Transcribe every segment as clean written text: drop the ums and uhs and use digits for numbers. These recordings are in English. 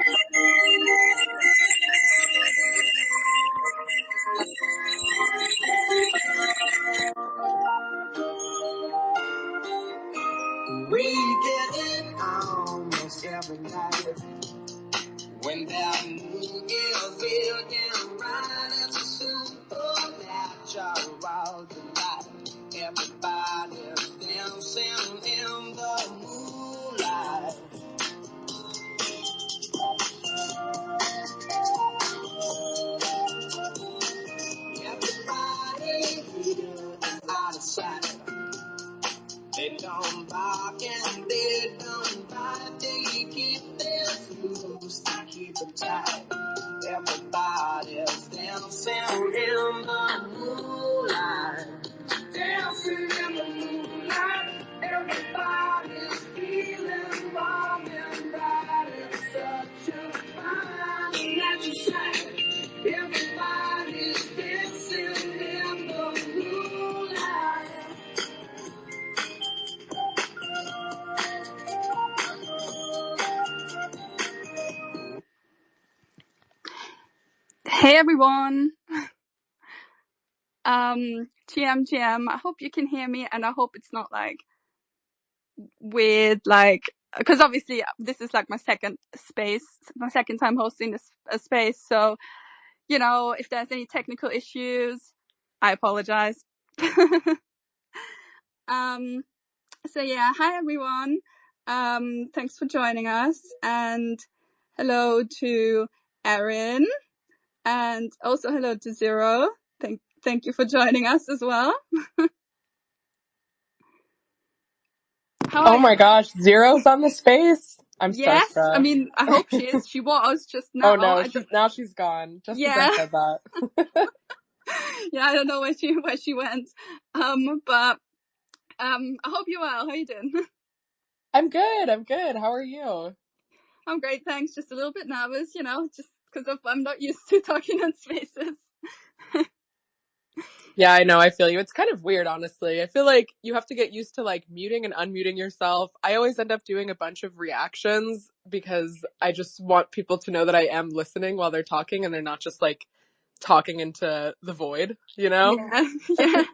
We get it almost every night. When that moon is building right, it's a supernatural delight. Everybody's dancing in the moonlight. Everybody here is out of sight. They don't bark and they don't bite. They keep their moves, they keep it tight. Everybody's dancing in the moonlight. Dancing in the moonlight. Everybody's feeling warm and bright. It's such a fine natural sight. Everybody's dancing in the moonlight. Hey everyone. GM, I hope you can hear me, and I hope it's not like weird, like, because obviously this is like my second time hosting this space. So, you know, if there's any technical issues, I apologize. So yeah, hi everyone. Thanks for joining us, and hello to Erin, and also hello to Zero. Thank you for joining us as well. Oh my gosh, Zero's on the space? I'm Yes, starstruck. I mean, I hope she is. She was just now. Oh no, she's gone. Just as I said that. Yeah, I don't know where she went. But I hope you're well. How you doing? I'm good. How are you? I'm great, thanks. Just a little bit nervous, you know, just because I'm not used to talking in spaces. Yeah, I know. I feel you. It's kind of weird, honestly. I feel like you have to get used to like muting and unmuting yourself. I always end up doing a bunch of reactions because I just want people to know that I am listening while they're talking and they're not just like talking into the void, you know? Yeah.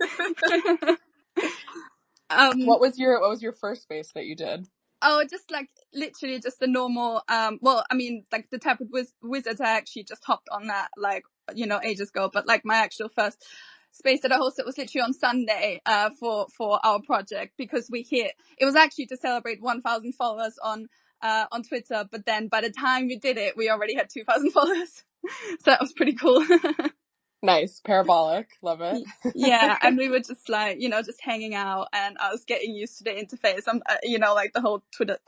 What was your first space that you did? Oh, just like literally just the normal, well, I mean, like the Tablet Wizards, I actually just hopped on that, like, you know, ages ago, but like my actual first space that I hosted was literally on Sunday, for our project, because it was actually to celebrate 1,000 followers on Twitter, but then by the time we did it, we already had 2,000 followers. So that was pretty cool. Nice. Parabolic. Love it. Yeah, and we were just like, you know, just hanging out, and I was getting used to the interface. You know, like the whole Twitter,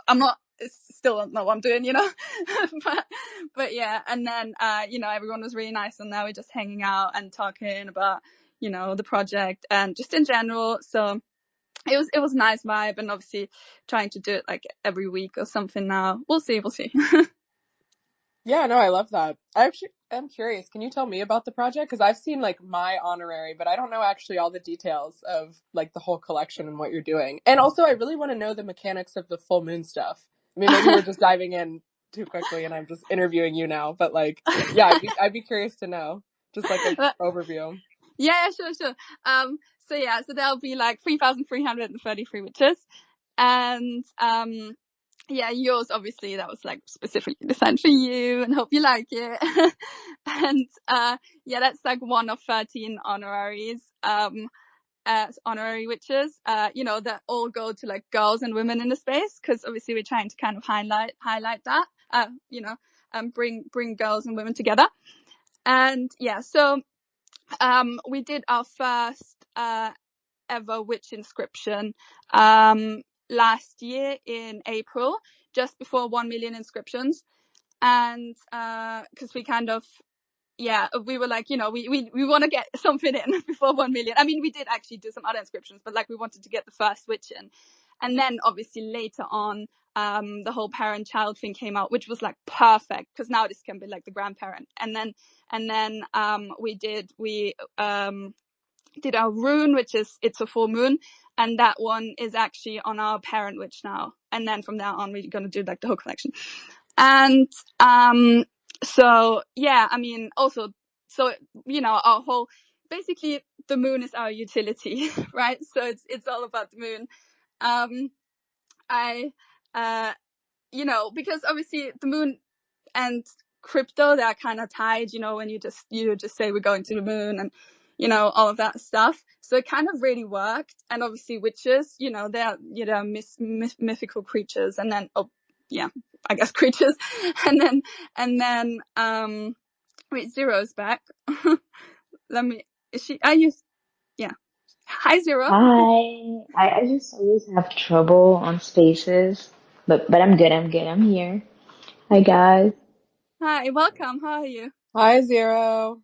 still don't know what I'm doing, you know, but yeah. And then, you know, everyone was really nice, and now we're just hanging out and talking about, you know, the project and just in general. So it was a nice vibe, and obviously trying to do it like every week or something now. We'll see. Yeah, no, I love that. I'm curious. Can you tell me about the project? Because I've seen like my honorary, but I don't know actually all the details of like the whole collection and what you're doing. And also, I really want to know the mechanics of the full moon stuff. I mean, maybe we're just diving in too quickly, and I'm just interviewing you now. But like, yeah, I'd be curious to know, just like an overview. Yeah, sure. So there'll be like 3,333 witches, and yeah, yours obviously that was like specifically designed for you, and hope you like it. And yeah, that's like one of 13 honoraries, as honorary witches, you know, that all go to like girls and women in the space, because obviously we're trying to kind of highlight that, you know, bring girls and women together. And yeah, so we did our first ever witch inscription last year in April, just before 1 million inscriptions. And because we kind of, yeah, we were like, you know, we want to get something in before 1 million. I mean, we did actually do some other inscriptions, but like we wanted to get the first witch in. And then obviously later on, the whole parent-child thing came out, which was like perfect, because now this can be like the grandparent. And then we did our rune, which is It's a Full Moon, and that one is actually on our parent witch now. And then from now on, we're going to do like the whole collection. And so yeah, I mean, also, so our whole, basically the moon is our utility, right? So it's all about the moon. I because obviously the moon and crypto, they're kind of tied, when you just say we're going to the moon and all of that stuff. So it kind of really worked. And obviously witches, they're mythical creatures, and then I guess creatures. and then wait, Zero's back. Yeah. Hi, Zero. Hi. I just always have trouble on spaces, but I'm good. I'm here. Hi guys. Hi, welcome. How are you? Hi, Zero.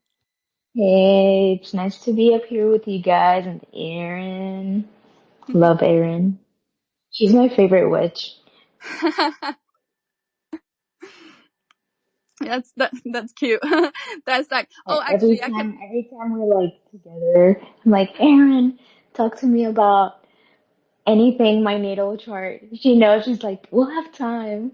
Hey, it's nice to be up here with you guys and Erin. Love Erin. She's my favorite witch. That's cute. That's like, oh, Every actually, I can. time every time we're like together, I'm like, Erin, talk to me about anything my natal chart. She knows, she's like, we'll have time.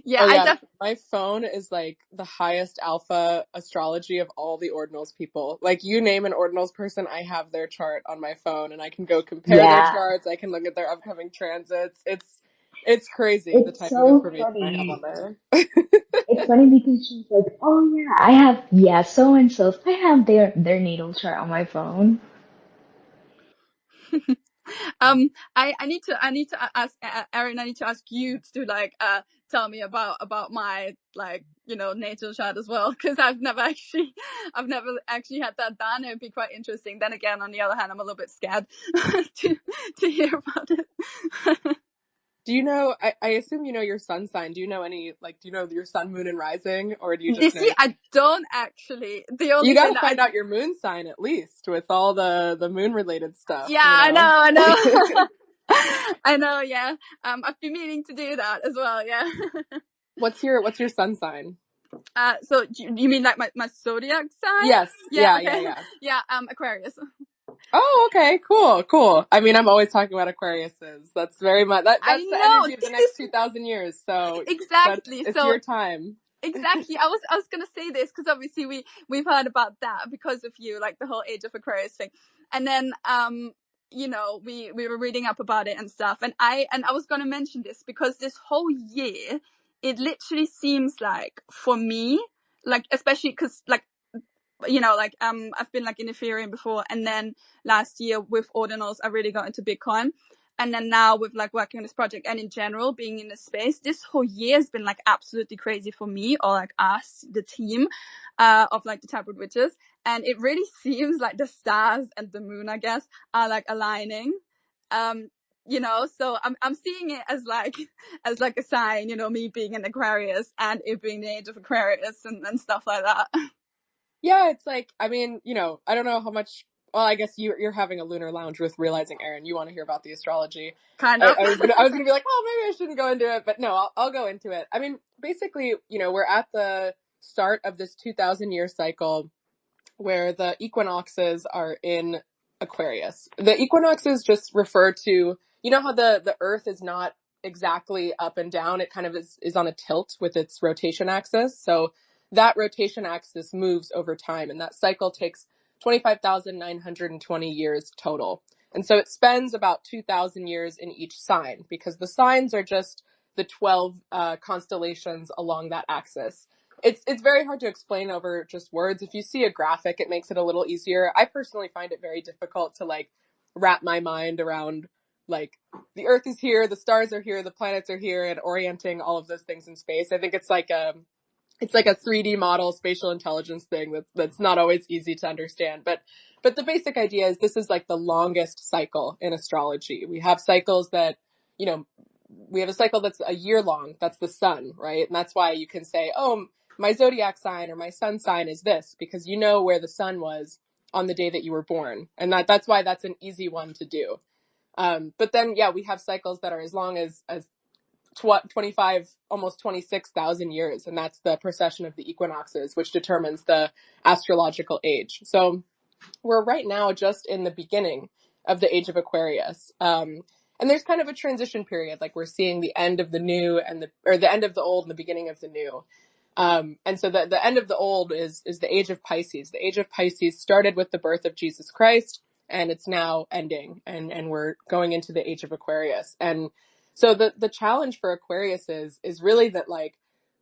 Yeah, Oh I yeah, definitely. my phone is like the highest alpha astrology of all the ordinals people. Like you name an ordinals person, I have their chart on my phone and I can go compare their Yeah, charts, I can look at their upcoming transits. It's crazy the it's type of so information I have on funny. there. It's funny because she's like, "Oh yeah, I have so and so. I have their natal chart on my phone." I need to ask Erin. I need to ask you to tell me about my natal chart as well, because I've never actually had that done. It would be quite interesting. Then again, on the other hand, I'm a little bit scared to hear about it. Do you know, I assume you know your sun sign. Do you know do you know your sun, moon, and rising? Or do you You just know? see, I don't actually. The You only got thing to that find out your moon sign at least with all the moon related stuff, yeah, you know? I know. I know, yeah. I've been meaning to do that as well, yeah. What's your sun sign? So you mean like my zodiac sign? Yes. Yeah, Yeah, yeah, okay. yeah. Yeah, Aquarius. Oh, okay. Cool. I mean, I'm always talking about Aquariuses. That's very much I that's the know, energy of the this next is 2,000 years. So exactly. it's So your time. exactly. I was gonna say this because obviously we've heard about that because of you, like the whole Age of Aquarius thing. And then we were reading up about it and stuff. And I was gonna mention this because this whole year it literally seems like, for me, like, especially because I've been like in Ethereum before, and then last year with Ordinals I really got into Bitcoin, and then now with like working on this project and in general being in this space, this whole year has been like absolutely crazy for me, or like us, the team of like the Taproot Witches. And it really seems like the stars and the moon, I guess, are like aligning. So I'm seeing it as like a sign, me being an Aquarius and it being the Age of Aquarius and stuff like that. Yeah, it's like, I mean, I don't know how much. Well, I guess you're having a lunar lounge with realizing, Erin. You want to hear about the astrology? Kind I, of. I was gonna be like, well, maybe I shouldn't go into it, but no, I'll go into it. I mean, basically, we're at the start of this 2,000-year cycle where the equinoxes are in Aquarius. The equinoxes just refer to, how the Earth is not exactly up and down. It kind of is on a tilt with its rotation axis. So that rotation axis moves over time, and that cycle takes 25,920 years total. And so it spends about 2,000 years in each sign, because the signs are just the 12 constellations along that axis. It's very hard to explain over just words. If you see a graphic, it makes it a little easier. I personally find it very difficult to like wrap my mind around like the Earth is here, the stars are here, the planets are here, and orienting all of those things in space. I think it's like a 3D model spatial intelligence thing that's not always easy to understand. But the basic idea is this is like the longest cycle in astrology. We have cycles that, we have a cycle that's a year long. That's the sun, right? And that's why you can say, oh, my zodiac sign or my sun sign is this, because you know where the sun was on the day that you were born. And that's why that's an easy one to do. But then, yeah, we have cycles that are as long as 25, almost 26,000 years. And that's the precession of the equinoxes, which determines the astrological age. So we're right now just in the beginning of the age of Aquarius. and there's kind of a transition period. Like we're seeing the end of the new or the end of the old and the beginning of the new. And so the end of the old is the age of Pisces. The age of Pisces started with the birth of Jesus Christ, and it's now ending, and we're going into the age of Aquarius. And so the challenge for Aquarius is really that, like,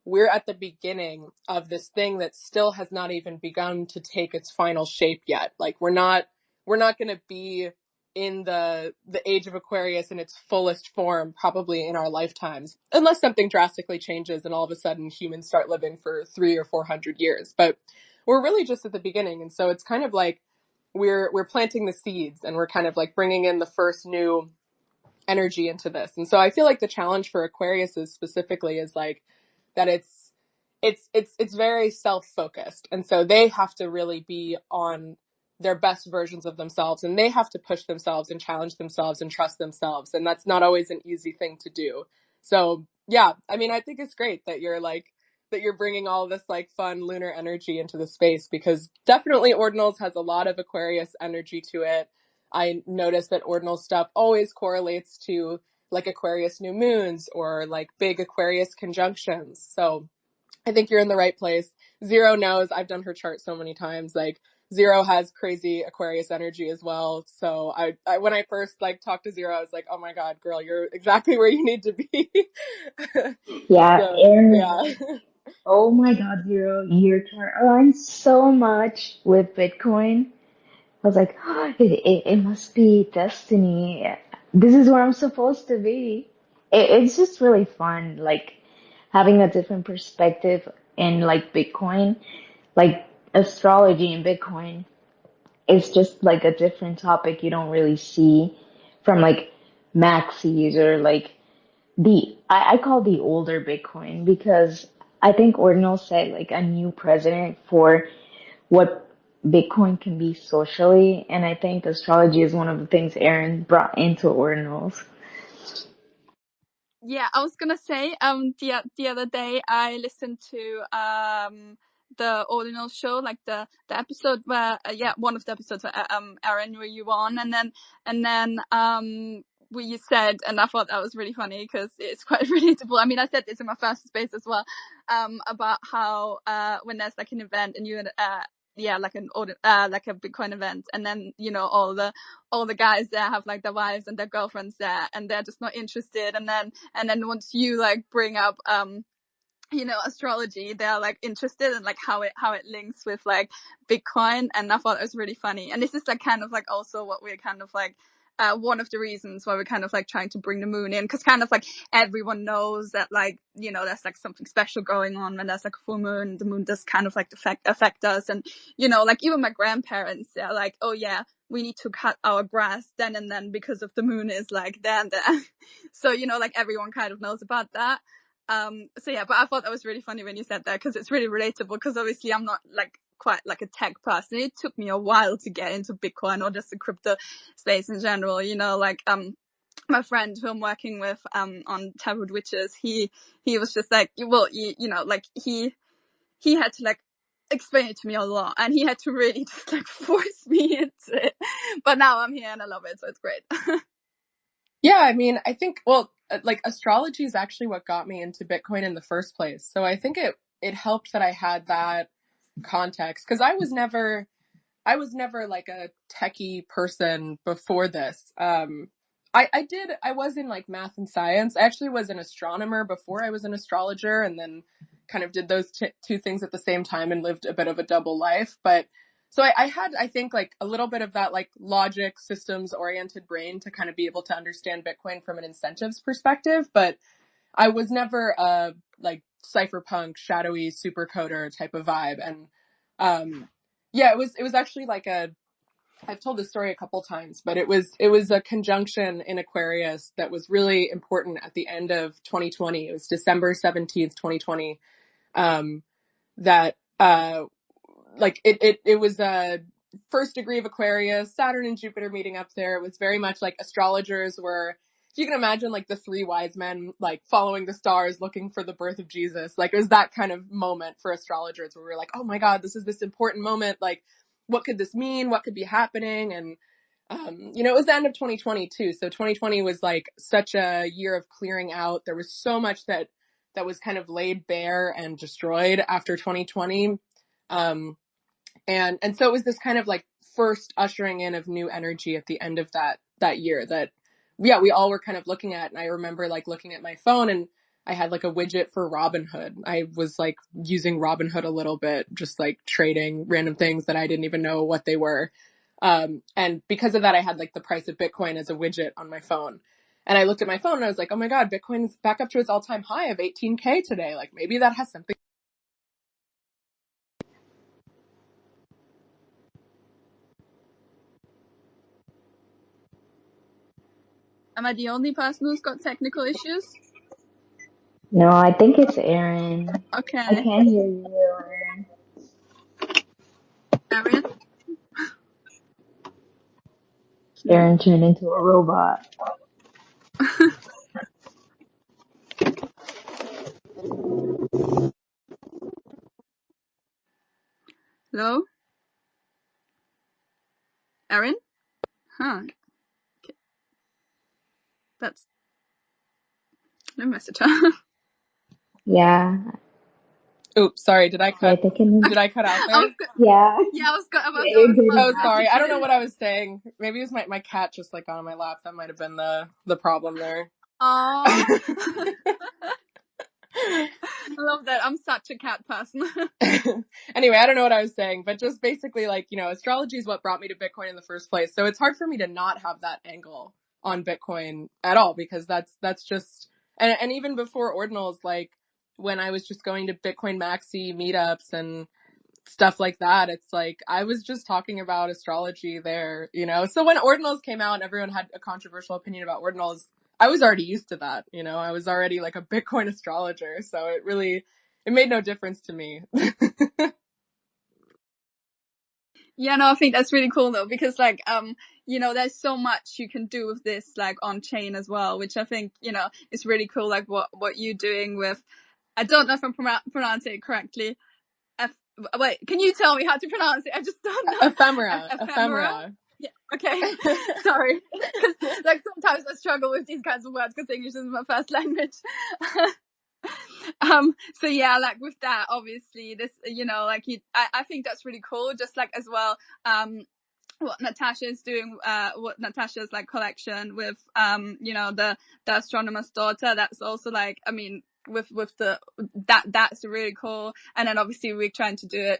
we're at the beginning of this thing that still has not even begun to take its final shape yet. Like we're not going to be in the age of Aquarius in its fullest form probably in our lifetimes, unless something drastically changes and all of a sudden humans start living for 300 or 400 years. But we're really just at the beginning. And so it's kind of like we're planting the seeds, and we're kind of like bringing in the first new energy into this. And so I feel like the challenge for Aquarius is specifically is like that it's very self-focused. And so they have to really be on their best versions of themselves, and they have to push themselves and challenge themselves and trust themselves. And that's not always an easy thing to do. So yeah, I mean, I think it's great that you're bringing all this like fun lunar energy into the space, because definitely Ordinals has a lot of Aquarius energy to it. I noticed that Ordinal stuff always correlates to like Aquarius new moons or like big Aquarius conjunctions. So I think you're in the right place. Zero knows. I've done her chart so many times. Like Zero has crazy Aquarius energy as well. So I when I first like talked to Zero, I was like, oh my God, girl, you're exactly where you need to be. Yeah, So Aaron. yeah. Oh my God, Zero, your chart aligns so much with Bitcoin. I was like, oh, it must be destiny. This is where I'm supposed to be. It's just really fun, like having a different perspective in like Bitcoin, like astrology and Bitcoin. It's just like a different topic you don't really see from like maxis or like I call the older Bitcoin, because I think Ordinal set like a new precedent for what Bitcoin can be socially, and I think astrology is one of the things Aaron brought into Ordinals. Yeah, I was gonna say, the other day I listened to the Ordinal show, like the episode where one of the episodes where Aaron were you on, and then where you said, and I thought that was really funny because it's quite relatable. I mean, I said this in my first space as well, about how when there's like an event and you like like a Bitcoin event, and then all the guys there have like their wives and their girlfriends there, and they're just not interested, and then once you like bring up astrology, they're like interested in like how it links with like Bitcoin. And I thought it was really funny. And this is like kind of like also what we're kind of like one of the reasons why we're kind of like trying to bring the moon in, because kind of like everyone knows that like there's like something special going on when there's like a full moon. The moon does kind of like affect us, and like even my grandparents, they're like, oh yeah, we need to cut our grass then and then because of the moon is like there and there. So like everyone kind of knows about that. So yeah, but I thought that was really funny when you said that, because it's really relatable, because obviously I'm not like quite like a tech person. It took me a while to get into Bitcoin or just the crypto space in general, like my friend who I'm working with on Taboo Witches, he was just like, well, like he had to like explain it to me a lot, and he had to really just like force me into it. But now I'm here and I love it, so it's great. Yeah, I mean, I think, well, like astrology is actually what got me into Bitcoin in the first place. So I think it helped that I had that context, because I was never like a techie person before this. I was in like math and science. I actually was an astronomer before I was an astrologer, and then kind of did those two things at the same time and lived a bit of a double life. But so I had, I think, like a little bit of that like logic, systems oriented brain to kind of be able to understand Bitcoin from an incentives perspective. But I was never a like cypherpunk, shadowy supercoder type of vibe. And yeah, it was actually like I've told this story a couple times, but it was a conjunction in Aquarius that was really important at the end of 2020. It was December 17th, 2020. That like it was a first degree of Aquarius, Saturn and Jupiter meeting up there. It was very much like astrologers were, if you can imagine, like the three wise men, like following the stars, looking for the birth of Jesus. Like it was that kind of moment for astrologers where we were like, oh my God, this is this important moment. Like, what could this mean? What could be happening? And You know, it was the end of 2020 too. So 2020 was like such a year of clearing out. There was so much that was kind of laid bare and destroyed after 2020. And so it was this kind of like first ushering in of new energy at the end of that year that, yeah, we all were kind of looking at. And I remember like looking at my phone and I had like a widget for Robinhood. I was like using Robinhood a little bit, just like trading random things that I didn't even know what they were. And because of that, I had like the price of Bitcoin as a widget on my phone. And I looked at my phone and I was like, oh my God, Bitcoin's back up to its all-time high of 18K today. Like maybe that has something. Am I the only person who's got technical issues? No, I think it's Aaron. I Okay. can't hear you, Aaron. Erin? Aaron turned into a robot. Hello? Erin? Huh. Okay. That's... Let me message her. Yeah, Oops, sorry. Did I cut I think out I there? was yeah. Yeah, I was Yeah, you're good about Oh, to now. sorry. message I don't know you. what I was saying. Maybe it was my cat just like on my lap. That might have been the problem there. Aww. I love that. I'm such a cat person. Anyway, I don't know what I was saying, but just basically like, you know, astrology is what brought me to Bitcoin in the first place. So it's hard for me to not have that angle on Bitcoin at all, because that's just, and even before ordinals, like when I was just going to Bitcoin Maxi meetups and stuff like that, it's like I was just talking about astrology there, you know. So when ordinals came out and everyone had a controversial opinion about ordinals, I was already used to that, you know. I was already like a Bitcoin astrologer, so it made no difference to me. Yeah, no, I think that's really cool though, because like, you know, there's so much you can do with this, like on chain as well, which I think, you know, is really cool. Like what you're doing with, I don't know if I'm pronouncing it correctly. Wait, can you tell me how to pronounce it? I just don't know. Ephemera. Yeah. Okay. Sorry. Cause like sometimes I struggle with these kinds of words because English is my first language. So yeah, like with that, obviously this, you know, like I think that's really cool. Just like as well, what Natasha's doing, what Natasha's like collection with, you know, the astronomer's daughter. That's also like, I mean, with that's really cool. And then obviously we're trying to do it,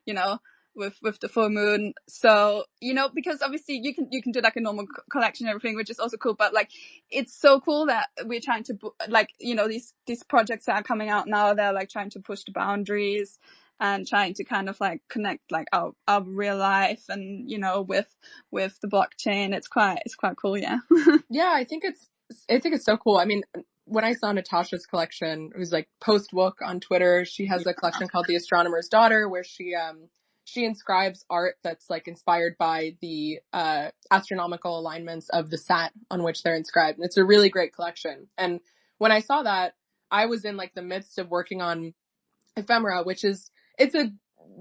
you know, with the full moon. So, you know, because obviously you can do like a normal collection and everything, which is also cool. But like, it's so cool that we're trying to, like, you know, these projects that are coming out now, they're like trying to push the boundaries and trying to kind of like connect like our real life and, you know, with the blockchain. It's quite cool. Yeah. Yeah, I think it's so cool. I mean, when I saw Natasha's collection, it was like post book on Twitter. She has a collection called The Astronomer's Daughter, where she inscribes art that's like inspired by the astronomical alignments of the sat on which they're inscribed. And it's a really great collection. And when I saw that, I was in like the midst of working on Ephemera, it's a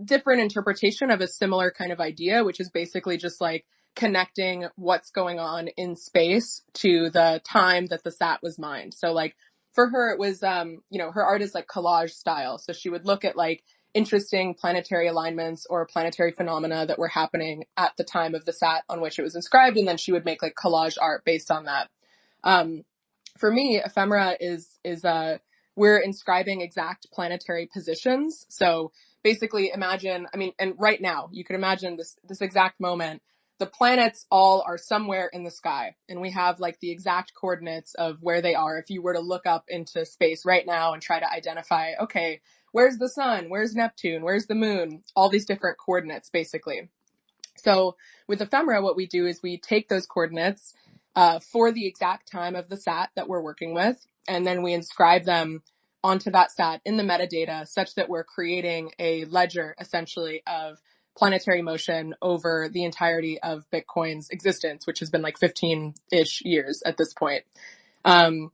different interpretation of a similar kind of idea, which is basically just like connecting what's going on in space to the time that the sat was mined. So like for her, it was, you know, her art is like collage style. So she would look at like interesting planetary alignments or planetary phenomena that were happening at the time of the sat on which it was inscribed. And then she would make like collage art based on that. For me, Ephemera is we're inscribing exact planetary positions. So basically imagine, I mean, and right now you can imagine this exact moment, the planets all are somewhere in the sky and we have like the exact coordinates of where they are. If you were to look up into space right now and try to identify, okay, where's the sun? Where's Neptune? Where's the moon? All these different coordinates basically. So with Ephemera, what we do is we take those coordinates for the exact time of the sat that we're working with, and then we inscribe them onto that sat in the metadata such that we're creating a ledger essentially of planetary motion over the entirety of Bitcoin's existence, which has been like 15-ish years at this point. And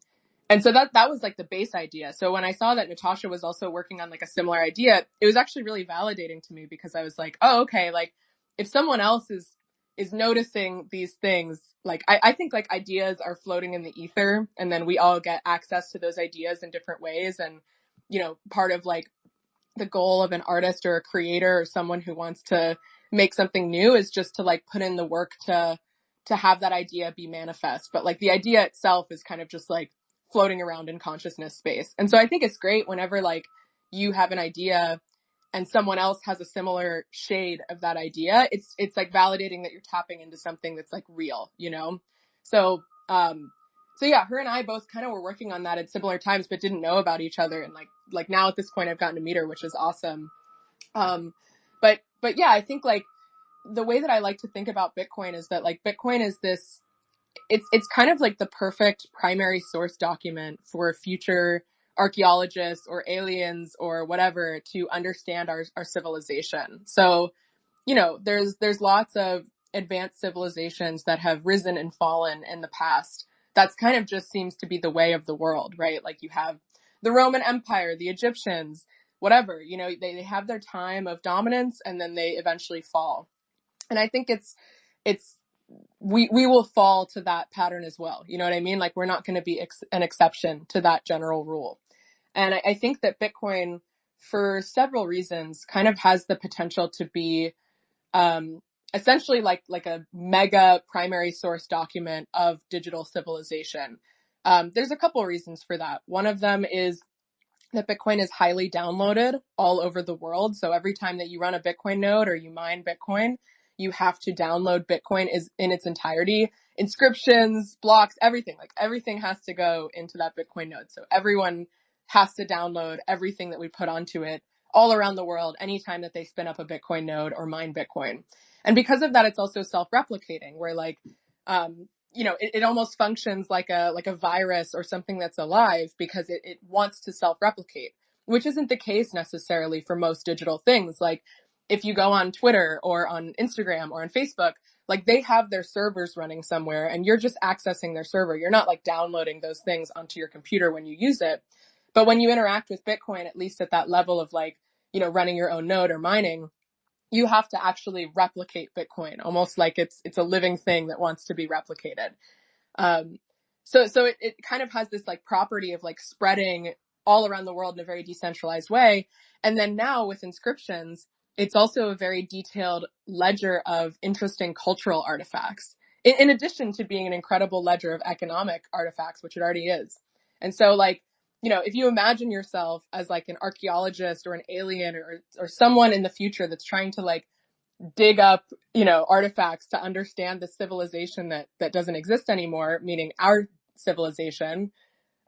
so that was like the base idea. So when I saw that Natasha was also working on like a similar idea, it was actually really validating to me because I was like, oh, okay, like if someone else is is noticing these things. Like, I think like ideas are floating in the ether, and then we all get access to those ideas in different ways. And, you know, part of like the goal of an artist or a creator or someone who wants to make something new is just to like put in the work to have that idea be manifest. But like the idea itself is kind of just like floating around in consciousness space. And so I think it's great whenever like you have an idea and someone else has a similar shade of that idea. It's like validating that you're tapping into something that's like real, you know? So, so yeah, her and I both kind of were working on that at similar times, but didn't know about each other. And like now at this point I've gotten to meet her, which is awesome. But yeah, I think like the way that I like to think about Bitcoin is that like Bitcoin is this, it's kind of like the perfect primary source document for future archaeologists or aliens or whatever to understand our civilization. So, you know, there's lots of advanced civilizations that have risen and fallen in the past. That's kind of just seems to be the way of the world, right? Like you have the Roman Empire, the Egyptians, whatever, you know, they have their time of dominance and then they eventually fall. And I think we will fall to that pattern as well. You know what I mean? Like we're not going to be an exception to that general rule. And I think that Bitcoin, for several reasons, kind of has the potential to be essentially like a mega primary source document of digital civilization. There's a couple of reasons for that. One of them is that Bitcoin is highly downloaded all over the world. So every time that you run a Bitcoin node or you mine Bitcoin, you have to download Bitcoin in its entirety. Inscriptions, blocks, everything. Like everything has to go into that Bitcoin node. So everyone has to download everything that we put onto it all around the world anytime that they spin up a Bitcoin node or mine Bitcoin. And because of that, it's also self-replicating, where like, you know, it almost functions like a virus or something that's alive because it wants to self-replicate, which isn't the case necessarily for most digital things. Like if you go on Twitter or on Instagram or on Facebook, like they have their servers running somewhere and you're just accessing their server. You're not like downloading those things onto your computer when you use it. But when you interact with Bitcoin, at least at that level of like, you know, running your own node or mining, you have to actually replicate Bitcoin, almost like it's a living thing that wants to be replicated. So it kind of has this like property of like spreading all around the world in a very decentralized way. And then now with inscriptions, it's also a very detailed ledger of interesting cultural artifacts, in addition to being an incredible ledger of economic artifacts, which it already is. And so like, you know, if you imagine yourself as like an archaeologist or an alien or someone in the future that's trying to like dig up, you know, artifacts to understand the civilization that doesn't exist anymore, meaning our civilization,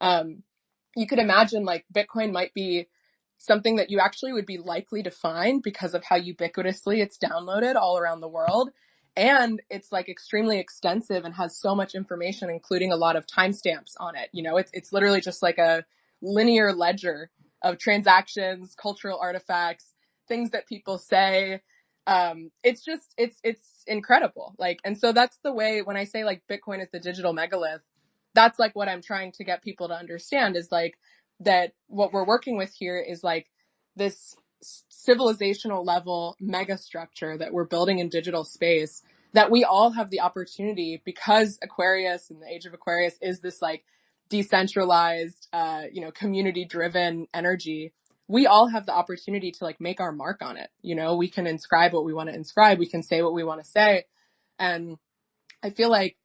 you could imagine like Bitcoin might be something that you actually would be likely to find because of how ubiquitously it's downloaded all around the world. And it's like extremely extensive and has so much information, including a lot of timestamps on it. You know, it's literally just like a linear ledger of transactions, cultural artifacts, things that people say. It's incredible. Like, and so that's the way when I say like Bitcoin is the digital megalith, that's like what I'm trying to get people to understand is like that what we're working with here is like this civilizational level mega structure that we're building in digital space that we all have the opportunity, because Aquarius and the age of Aquarius is this like decentralized, you know, community driven energy. We all have the opportunity to like make our mark on it. You know, we can inscribe what we want to inscribe. We can say what we want to say. And I feel like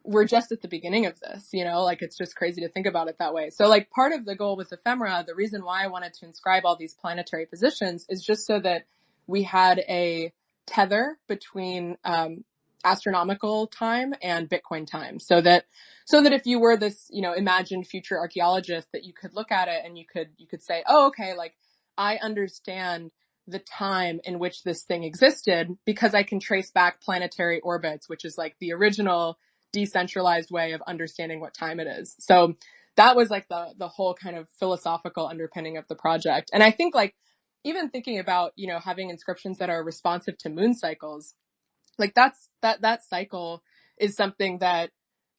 we're just at the beginning of this, you know, like it's just crazy to think about it that way. So like part of the goal with Ephemera, the reason why I wanted to inscribe all these planetary positions is just so that we had a tether between, astronomical time and Bitcoin time. So that if you were this, you know, imagined future archaeologist, that you could look at it and you could say, oh, okay, like I understand the time in which this thing existed because I can trace back planetary orbits, which is like the original decentralized way of understanding what time it is. So that was like the whole kind of philosophical underpinning of the project. And I think like even thinking about, you know, having inscriptions that are responsive to moon cycles, like that cycle is something that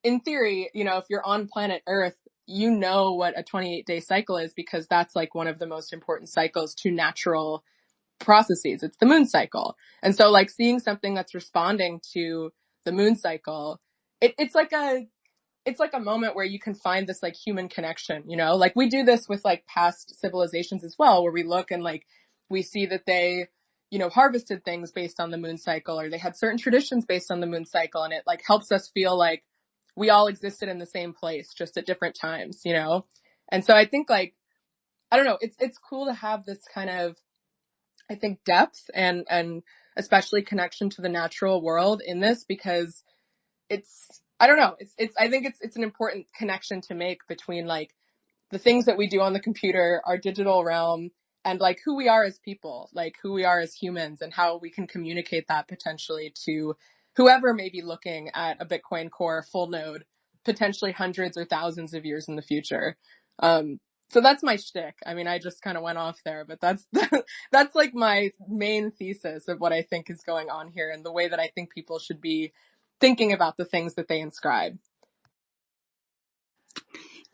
in theory, you know, if you're on planet Earth, you know what a 28-day cycle is because that's like one of the most important cycles to natural processes. It's the moon cycle. And so like seeing something that's responding to the moon cycle, it's like a moment where you can find this like human connection, you know, like we do this with like past civilizations as well, where we look and like we see that they, you know, harvested things based on the moon cycle, or they had certain traditions based on the moon cycle. And it like helps us feel like we all existed in the same place, just at different times, you know? And so I think like, I don't know, it's cool to have this kind of, I think, depth and especially connection to the natural world in this, because I don't know, I think it's an important connection to make between like the things that we do on the computer, our digital realm, and like who we are as people, like who we are as humans, and how we can communicate that potentially to whoever may be looking at a Bitcoin Core full node, potentially hundreds or thousands of years in the future. So that's my shtick. I mean, I just kind of went off there, but that's like my main thesis of what I think is going on here, and the way that I think people should be thinking about the things that they inscribe.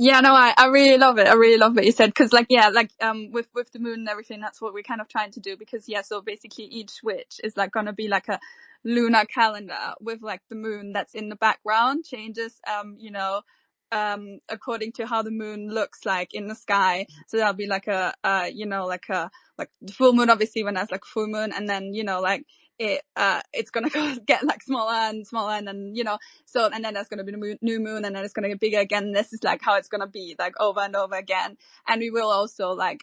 Yeah, no, I really love it. I really love what you said. Cause like, yeah, like, with the moon and everything, that's what we're kind of trying to do, because yeah, so basically each witch is like gonna be like a lunar calendar with like the moon that's in the background changes, you know, according to how the moon looks like in the sky. So that'll be like you know, like the full moon, obviously, when there's like full moon, and then, you know, like it's gonna get like smaller and smaller, and then, you know, so, and then there's gonna be the new moon, and then it's gonna get bigger again. And this is like how it's gonna be, like over and over again. And we will also like,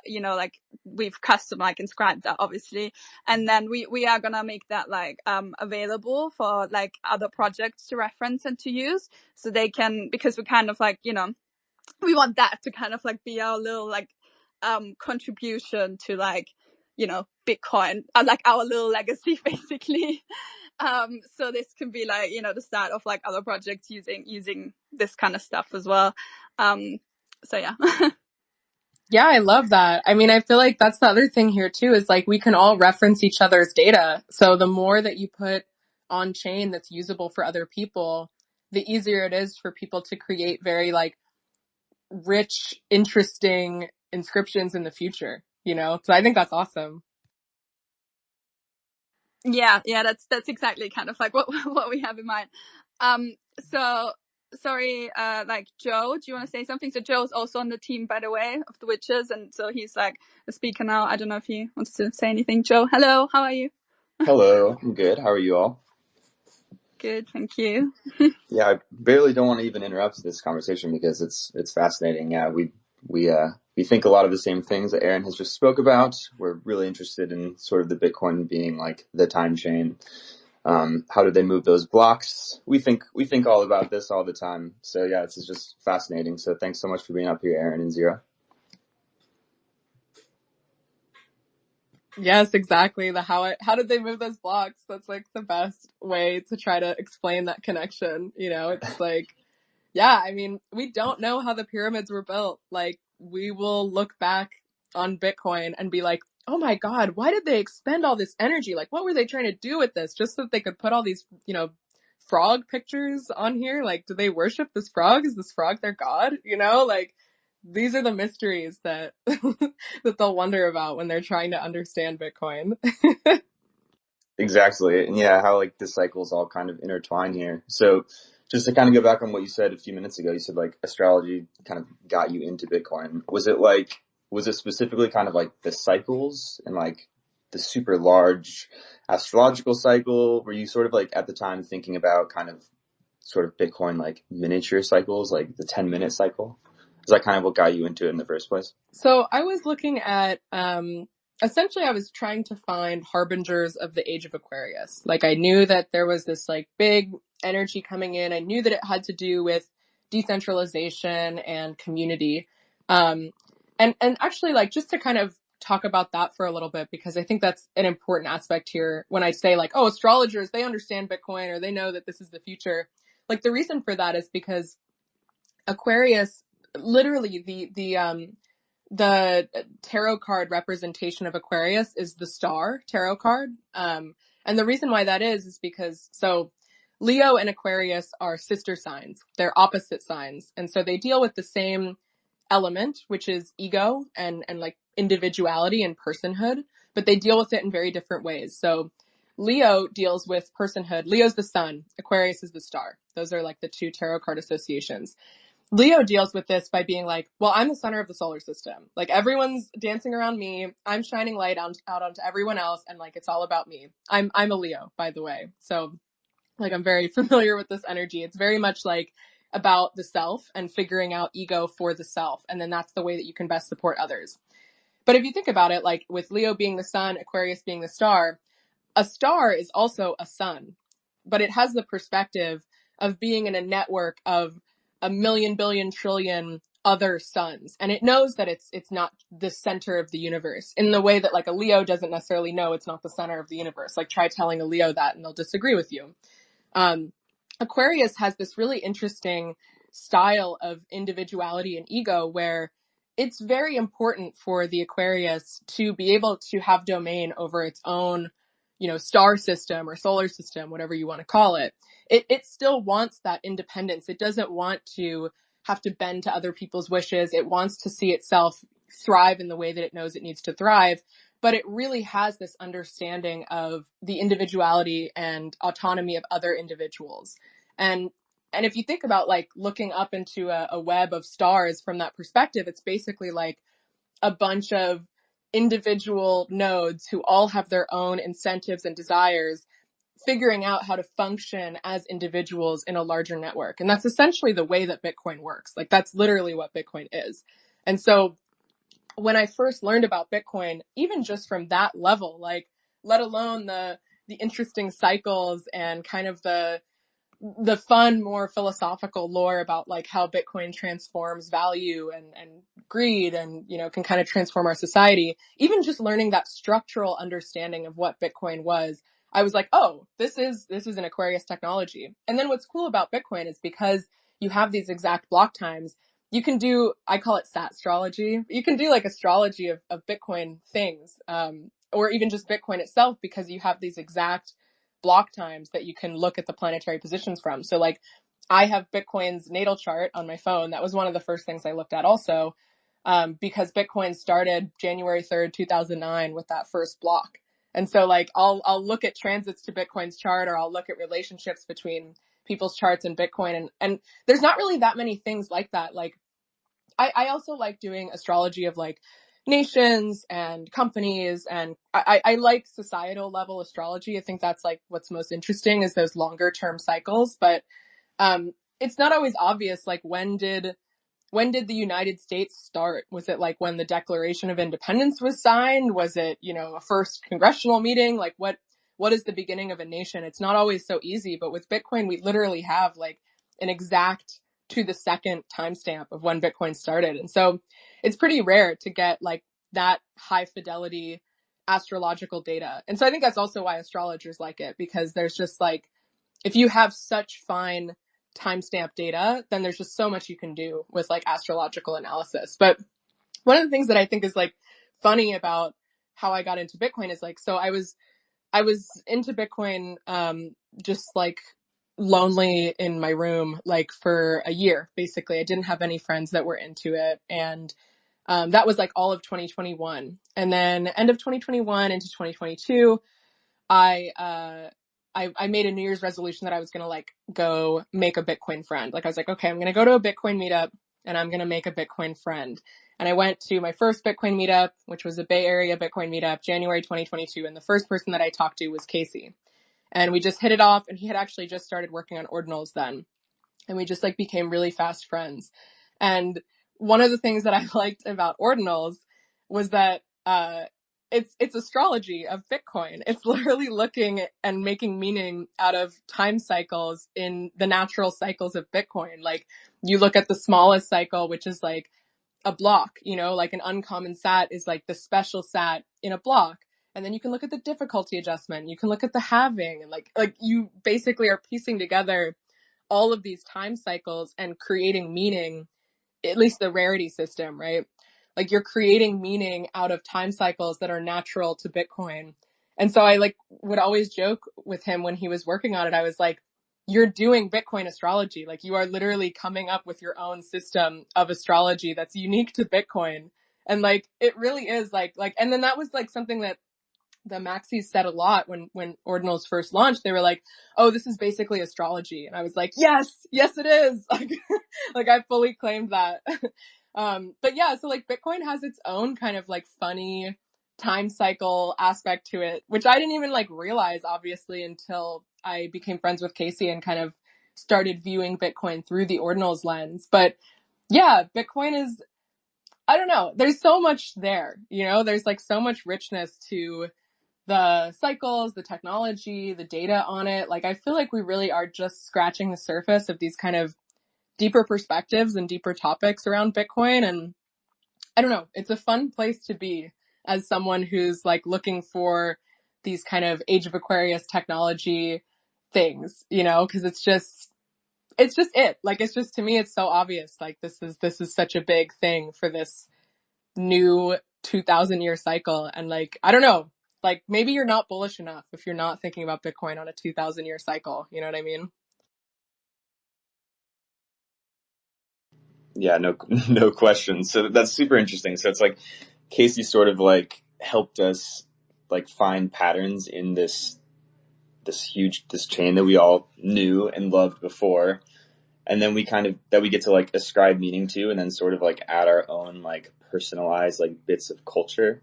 you know, like we've custom like inscribed that, obviously. And then we are gonna make that like, available for like other projects to reference and to use. So they can, because we kind of like, you know, we want that to kind of like be our little like, contribution to like, you know, Bitcoin, like our little legacy, basically. So this can be like, you know, the start of like other projects using this kind of stuff as well. So yeah. Yeah, I love that. I mean, I feel like that's the other thing here too, is like we can all reference each other's data. So the more that you put on chain that's usable for other people, the easier it is for people to create very like rich, interesting inscriptions in the future, you know? So I think that's awesome. Yeah, that's exactly kind of like what we have in mind. So sorry, like Joe, do you want to say something? So Joe's also on the team, by the way, of the witches, and so he's like a speaker now. I don't know if he wants to say anything. Joe, hello, how are you? Hello, I'm good. How are you all? Good, thank you. Yeah, I barely don't want to even interrupt this conversation because it's fascinating. Yeah, we think a lot of the same things that Aaron has just spoke about. We're really interested in sort of the Bitcoin being like the time chain. How do they move those blocks? We think all about this all the time. So yeah, this is just fascinating. So thanks so much for being up here, Aaron and Zero. Yes, exactly. How did they move those blocks? That's like the best way to try to explain that connection. You know, it's like, yeah, I mean, we don't know how the pyramids were built. Like, we will look back on Bitcoin and be like, oh my God, why did they expend all this energy? Like, what were they trying to do with this? Just so that they could put all these, you know, frog pictures on here? Like, do they worship this frog? Is this frog their god? You know, like, these are the mysteries that that they'll wonder about when they're trying to understand Bitcoin. Exactly. And yeah, how like the cycles all kind of intertwine here. So just to kind of go back on what you said a few minutes ago, you said like astrology kind of got you into Bitcoin. Was it specifically kind of like the cycles and like the super large astrological cycle? Were you sort of like at the time thinking about kind of sort of Bitcoin like miniature cycles, like the 10-minute cycle? Is that kind of what got you into it in the first place? So I was looking at, essentially I was trying to find harbingers of the age of Aquarius. Like I knew that there was this like big energy coming in. I knew that it had to do with decentralization and community. And actually like just to kind of talk about that for a little bit, because I think that's an important aspect here when I say like, oh, astrologers, they understand Bitcoin or they know that this is the future. Like the reason for that is because Aquarius, literally the tarot card representation of Aquarius is the star tarot card. And the reason why that is because, so Leo and Aquarius are sister signs. They're opposite signs. And so they deal with the same element, which is ego and like individuality and personhood. but they deal with it in very different ways. So Leo deals with personhood. Leo's the sun. Aquarius is the star. Those are like the two tarot card associations. Leo deals with this by being like, well, I'm the center of the solar system. Like everyone's dancing around me. I'm shining light out onto everyone else. And like, it's all about me. I'm a Leo, by the way. So like, I'm very familiar with this energy. It's very much like about the self and figuring out ego for the self. And then that's the way that you can best support others. But if you think about it, like with Leo being the sun, Aquarius being the star, a star is also a sun, but it has the perspective of being in a network of a million, billion, trillion other suns. And it knows that it's not the center of the universe in the way that like a Leo doesn't necessarily know it's not the center of the universe. Like try telling a Leo that and they'll disagree with you. Aquarius has this really interesting style of individuality and ego where it's very important for the Aquarius to be able to have domain over its own, star system or solar system, whatever you want to call it. It still wants that independence. It doesn't want to have to bend to other people's wishes. It wants to see itself thrive in the way that it knows it needs to thrive. But it really has this understanding of the individuality and autonomy of other individuals. And if you think about like looking up into a web of stars from that perspective, it's basically like a bunch of individual nodes who all have their own incentives and desires, figuring out how to function as individuals in a larger network. And that's essentially the way that Bitcoin works. Like that's literally what Bitcoin is. And so when I first learned about Bitcoin, even just from that level, like let alone the interesting cycles and kind of the fun, more philosophical lore about like how Bitcoin transforms value and greed and, can kind of transform our society. Even just learning that structural understanding of what Bitcoin was, I was like, oh, this is an Aquarius technology. And then what's cool about Bitcoin is because you have these exact block times, you can do, I call it sat-astrology. You can do like astrology of Bitcoin things, or even just Bitcoin itself because you have these exact block times that you can look at the planetary positions from. So like I have Bitcoin's natal chart on my phone. That was one of the first things I looked at also, because Bitcoin started January 3rd, 2009 with that first block. And so like I'll look at transits to Bitcoin's chart, or I'll look at relationships between people's charts and Bitcoin. And there's not really that many things like that. Like I also like doing astrology of like nations and companies, and I like societal level astrology. I think that's like what's most interesting is those longer term cycles, but it's not always obvious like when did the United States start? Was it like when the Declaration of Independence was signed? Was it, a first congressional meeting? Like what is the beginning of a nation? It's not always so easy, but with Bitcoin we literally have like an exact to the second timestamp of when Bitcoin started. And so it's pretty rare to get like that high fidelity astrological data. And so I think that's also why astrologers like it, because there's just like, if you have such fine timestamp data, then there's just so much you can do with like astrological analysis. But one of the things that I think is like funny about how I got into Bitcoin is like, so I was into Bitcoin, just like lonely in my room, like for a year, basically. I didn't have any friends that were into it. And, that was like all of 2021. And then end of 2021 into 2022, I made a New Year's resolution that I was going to like go make a Bitcoin friend. Like I was like, okay, I'm going to go to a Bitcoin meetup and I'm going to make a Bitcoin friend. And I went to my first Bitcoin meetup, which was a Bay Area Bitcoin meetup, January 2022. And the first person that I talked to was Casey. And we just hit it off, and he had actually just started working on ordinals then. And we just like became really fast friends. And one of the things that I liked about ordinals was that, it's astrology of Bitcoin. It's literally looking and making meaning out of time cycles in the natural cycles of Bitcoin. Like you look at the smallest cycle, which is like a block, like an uncommon sat is like the special sat in a block. And then you can look at the difficulty adjustment. You can look at the halving, and like you basically are piecing together all of these time cycles and creating meaning, at least the rarity system, right? Like you're creating meaning out of time cycles that are natural to Bitcoin. And so I like would always joke with him when he was working on it. I was like, you're doing Bitcoin astrology. Like you are literally coming up with your own system of astrology that's unique to Bitcoin. And like, it really is like, and then that was like something that Maxis said a lot when ordinals first launched. They were like, oh, this is basically astrology. And I was like, yes, it is. Like I fully claimed that. But yeah, so like Bitcoin has its own kind of like funny time cycle aspect to it, which I didn't even like realize obviously until I became friends with Casey and kind of started viewing Bitcoin through the ordinals lens. But yeah, Bitcoin is, I don't know, there's so much there, you know, there's like so much richness to the cycles, the technology, the data on it. Like I feel like we really are just scratching the surface of these kind of deeper perspectives and deeper topics around Bitcoin. And I don't know, it's a fun place to be as someone who's like looking for these kind of Age of Aquarius technology things, you know, because it's just it. Like it's just, to me, it's so obvious. Like this is such a big thing for this new 2000-year cycle. And like, I don't know, like maybe you're not bullish enough if you're not thinking about Bitcoin on a 2000-year cycle. You know what I mean? Yeah, no question. So that's super interesting. So it's like Casey sort of like helped us like find patterns in this chain that we all knew and loved before. And then we get to like ascribe meaning to, and then sort of like add our own like personalized like bits of culture.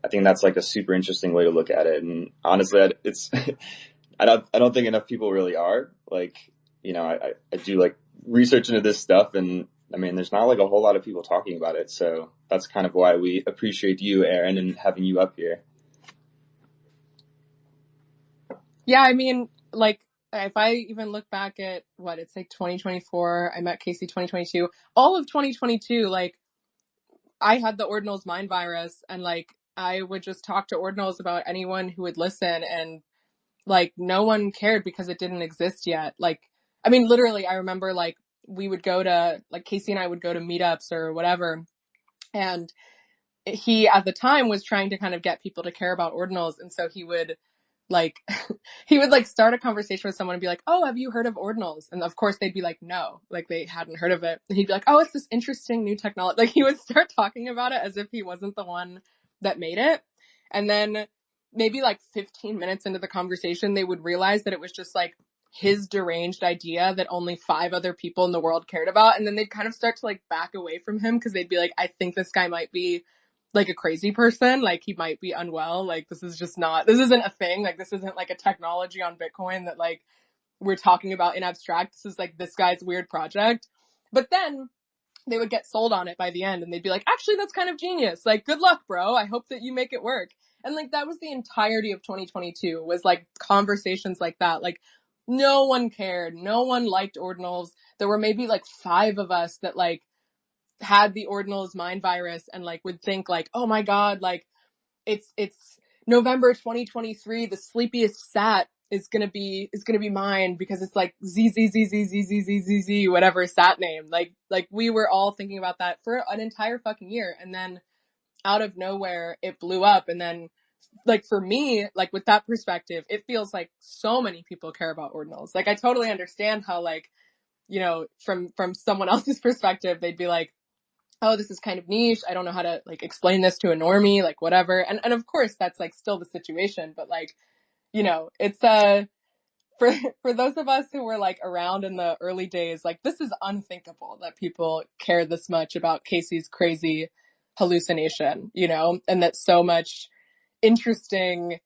I think that's like a super interesting way to look at it. And honestly, it's, I don't think enough people really are like, you know, I do like research into this stuff, and I mean, there's not like a whole lot of people talking about it. So that's kind of why we appreciate you, Aaron, and having you up here. Yeah. I mean, like if I even look back at what it's like 2024, I met Casey 2022, all of 2022, like I had the ordinals mind virus, and like I would just talk to ordinals about anyone who would listen, and like no one cared because it didn't exist yet. Like, I mean, literally, I remember like we would go to, like Casey and I would go to meetups or whatever, and he at the time was trying to kind of get people to care about ordinals, and so he would like he would like start a conversation with someone and be like, oh, have you heard of ordinals? And of course they'd be like, no, like they hadn't heard of it. And he'd be like, oh, it's this interesting new technology. Like he would start talking about it as if he wasn't the one that made it. And then maybe like 15 minutes into the conversation, they would realize that it was just like his deranged idea that only 5 other people in the world cared about. And then they'd kind of start to like back away from him because they'd be like, I think this guy might be like a crazy person, like he might be unwell, like this isn't a thing, like this isn't like a technology on Bitcoin that like we're talking about in abstract, this is like this guy's weird project. But then they would get sold on it by the end, and they'd be like, actually that's kind of genius, like good luck bro, I hope that you make it work. And like that was the entirety of 2022, was like conversations like that. Like no one cared, no one liked ordinals. There were maybe like 5 of us that like had the ordinals mind virus and like would think like, oh my god, like it's November 2023, the sleepiest sat is gonna be mine because it's like ZZZZZZZZZ whatever sat name. Like we were all thinking about that for an entire fucking year, and then out of nowhere it blew up. And then like for me, like with that perspective, it feels like so many people care about ordinals. Like I totally understand how like, you know, from someone else's perspective, they'd be like, oh, this is kind of niche, I don't know how to like explain this to a normie, like whatever. And of course that's like still the situation, but like, you know, it's for those of us who were like around in the early days, like this is unthinkable that people care this much about Casey's crazy hallucination, you know, and that so much interesting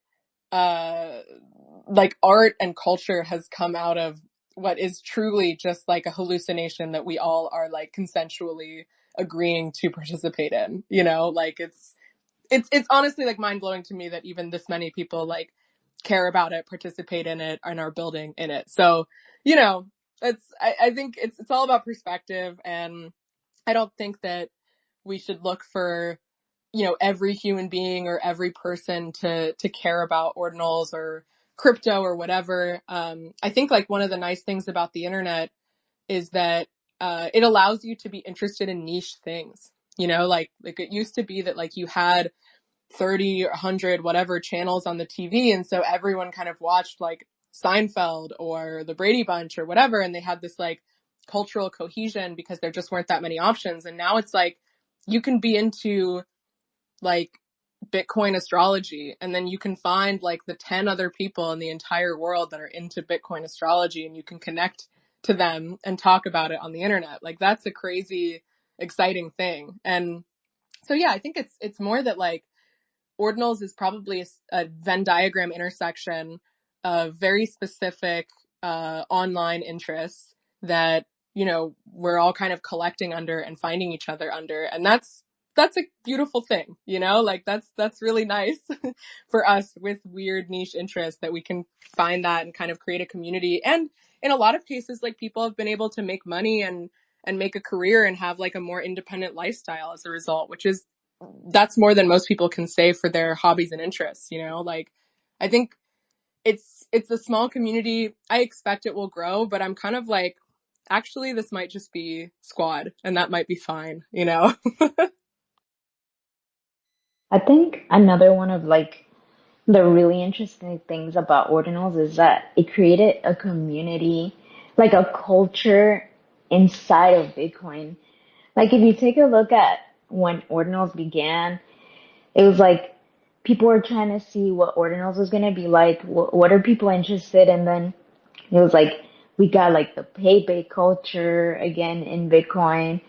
like art and culture has come out of what is truly just like a hallucination that we all are like consensually agreeing to participate in, you know. Like it's honestly like mind-blowing to me that even this many people like care about it, participate in it, and are building in it. So, you know, I think it's all about perspective, and I don't think that we should look for, you know, every human being or every person to care about ordinals or crypto or whatever. I think like one of the nice things about the internet is that it allows you to be interested in niche things. You know, like it used to be that like you had 30 or 100 whatever channels on the TV, and so everyone kind of watched like Seinfeld or the Brady Bunch or whatever, and they had this like cultural cohesion because there just weren't that many options. And now it's like you can be into like Bitcoin astrology, and then you can find like the 10 other people in the entire world that are into Bitcoin astrology, and you can connect to them and talk about it on the internet. Like that's a crazy, exciting thing. And so, yeah, I think it's more that like Ordinals is probably a Venn diagram intersection of very specific online interests that, you know, we're all kind of collecting under and finding each other under. And that's a beautiful thing, you know, like that's really nice for us with weird niche interests that we can find that and kind of create a community. And in a lot of cases, like people have been able to make money and make a career and have like a more independent lifestyle as a result, which is, that's more than most people can say for their hobbies and interests, you know, like I think it's a small community. I expect it will grow, but I'm kind of like, actually, this might just be squad and that might be fine, you know? I think another one of like the really interesting things about Ordinals is that it created a community, like a culture inside of Bitcoin. Like if you take a look at when Ordinals began, it was like people were trying to see what Ordinals was going to be like. What are people interested in? And then it was like we got like the payday culture again in Bitcoin.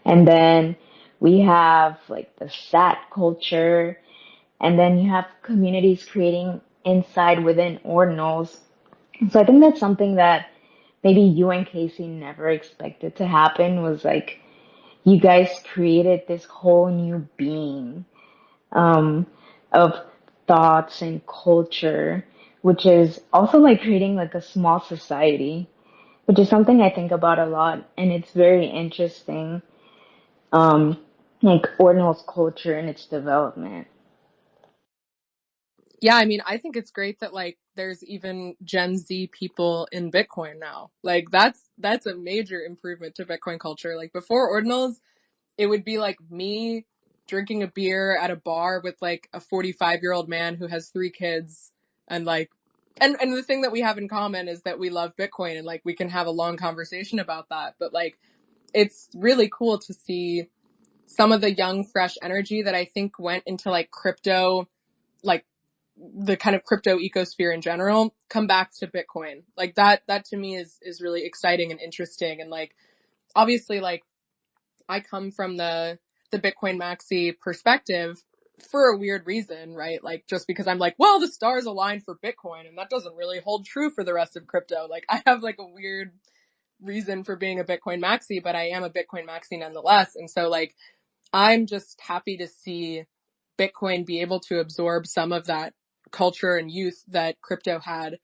And then we have like the sat culture. And then you have communities creating inside within Ordinals. So I think that's something that maybe you and Casey never expected to happen, was like you guys created this whole new being um, of thoughts and culture, which is also like creating like a small society, which is something I think about a lot. And it's very interesting, um, like Ordinal's culture and its development. Yeah, I mean, I think it's great that like there's even Gen Z people in Bitcoin now. Like that's a major improvement to Bitcoin culture. Like before Ordinals, it would be like me drinking a beer at a bar with like a 45-year-old man who has 3 kids, and like and the thing that we have in common is that we love Bitcoin, and like we can have a long conversation about that. But like it's really cool to see some of the young fresh energy that I think went into like crypto, like the kind of crypto ecosphere in general, come back to Bitcoin. Like that to me is really exciting and interesting. And like obviously like I come from the Bitcoin maxi perspective for a weird reason, right? Like just because I'm like, well, the stars aligned for Bitcoin, and that doesn't really hold true for the rest of crypto. Like I have like a weird reason for being a Bitcoin maxi, but I am a Bitcoin maxi nonetheless. And so like I'm just happy to see Bitcoin be able to absorb some of that culture and youth that crypto had.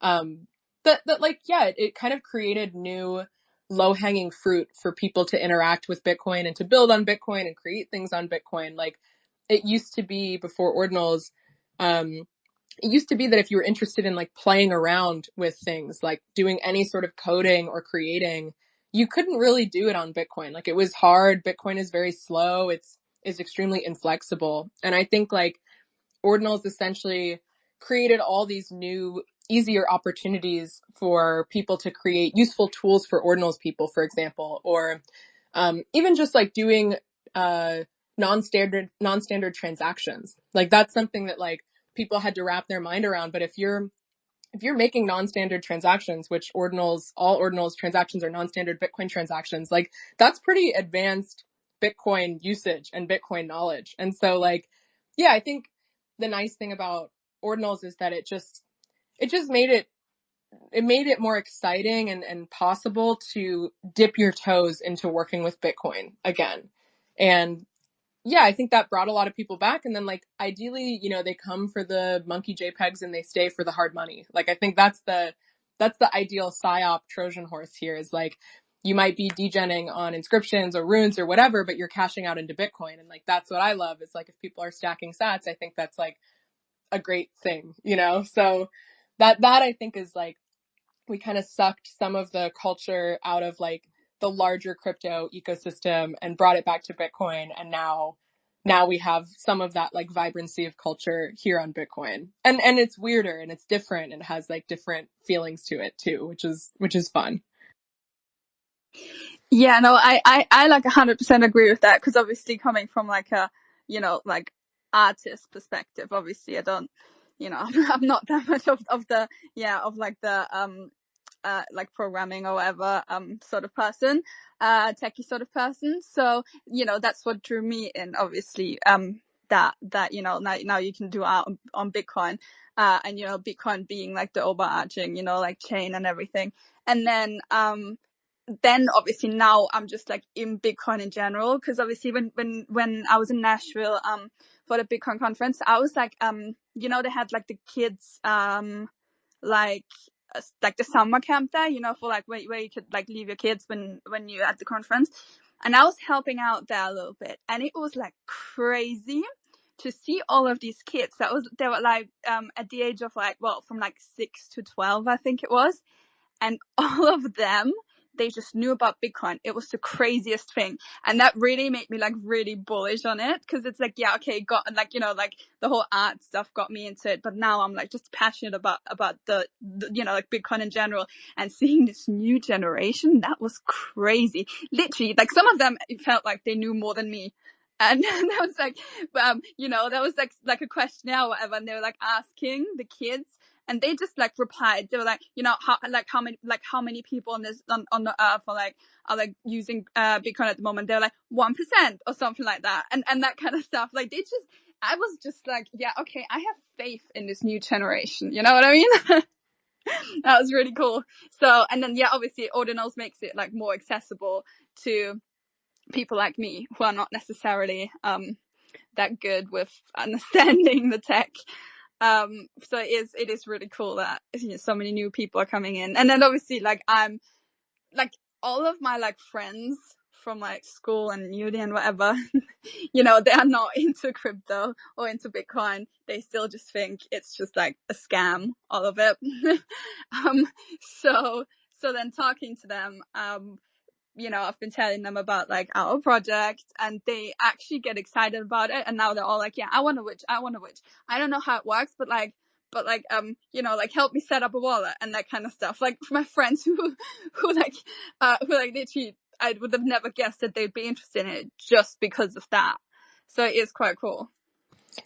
That like, yeah, it kind of created new low-hanging fruit for people to interact with Bitcoin and to build on Bitcoin and create things on Bitcoin. Like it used to be before Ordinals, it used to be that if you were interested in like playing around with things, like doing any sort of coding or creating, you couldn't really do it on Bitcoin. Like it was hard. Bitcoin is very slow. It's extremely inflexible. And I think like Ordinals essentially created all these new, easier opportunities for people to create useful tools for Ordinals people, for example, or even just like doing non-standard transactions. Like that's something that like people had to wrap their mind around. But if you're making non-standard transactions, which all Ordinals transactions are non-standard Bitcoin transactions, like that's pretty advanced Bitcoin usage and Bitcoin knowledge. And so like, yeah, I think the nice thing about Ordinals is that it just made it more exciting and possible to dip your toes into working with Bitcoin again. And yeah, I think that brought a lot of people back. And then like, ideally, you know, they come for the monkey JPEGs and they stay for the hard money. Like, I think that's the ideal PSYOP Trojan horse here, is like, you might be degenning on inscriptions or runes or whatever, but you're cashing out into Bitcoin. And like, that's what I love, is like, if people are stacking sats, I think that's like a great thing, you know? So that I think is like, we kind of sucked some of the culture out of like the larger crypto ecosystem and brought it back to Bitcoin. And now we have some of that like vibrancy of culture here on Bitcoin. And it's weirder and it's different and has like different feelings to it too, which is fun. Yeah, no, I like 100% agree with that, because obviously coming from like a, you know, like artist perspective. Obviously, I don't, I'm not that much of the like the like programming or whatever sort of person, techie sort of person. So that's what drew me in. Obviously, that now you can do art on Bitcoin, and Bitcoin being like the overarching like chain and everything. And then obviously now I'm just like in Bitcoin in general, because obviously when I was in Nashville for the Bitcoin conference, I was like they had like the kids like the summer camp there, for like where you could like leave your kids when you're at the conference. And I was helping out there a little bit, and it was like crazy to see all of these kids. They were like at the age of like, well, from like 6 to 12, I think it was. And all of them, they just knew about Bitcoin. It was the craziest thing. And that really made me like really bullish on it, because it's like, yeah, okay, got like, like the whole art stuff got me into it. But now I'm like just passionate about the like Bitcoin in general, and seeing this new generation, that was crazy. Literally, like some of them, it felt like they knew more than me. And that was like, that was like a questionnaire or whatever. And they were like asking the kids, and they just like replied. They were like, how many people on the earth are like using Bitcoin at the moment? They're like 1% or something like that, and that kind of stuff. Like I was just like, yeah, okay, I have faith in this new generation. You know what I mean? That was really cool. So, and then obviously Ordinals makes it like more accessible to people like me who are not necessarily that good with understanding the tech. So it is really cool that so many new people are coming in. And then obviously like I'm like all of my like friends from like school and uni and whatever, they are not into crypto or into Bitcoin. They still just think it's just like a scam, all of it. So then talking to them, I've been telling them about like our project, and they actually get excited about it. And now they're all like, yeah, I want a witch. I don't know how it works, but like, like help me set up a wallet and that kind of stuff. Like for my friends who literally, I would have never guessed that they'd be interested in it just because of that. So it is quite cool.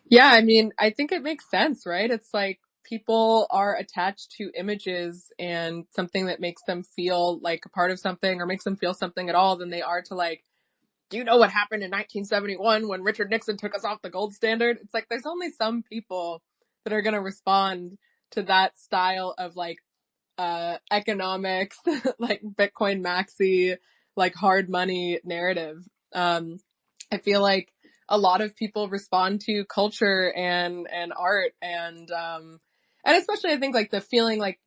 Yeah, I mean, I think it makes sense, right? It's like people are attached to images and something that makes them feel like a part of something or makes them feel something at all than they are to like, do you know what happened in 1971 when Richard Nixon took us off the gold standard? It's like there's only some people that are going to respond to that style of like economics, like Bitcoin maxi, like hard money narrative. I feel like a lot of people respond to culture and art and especially I think like the feeling like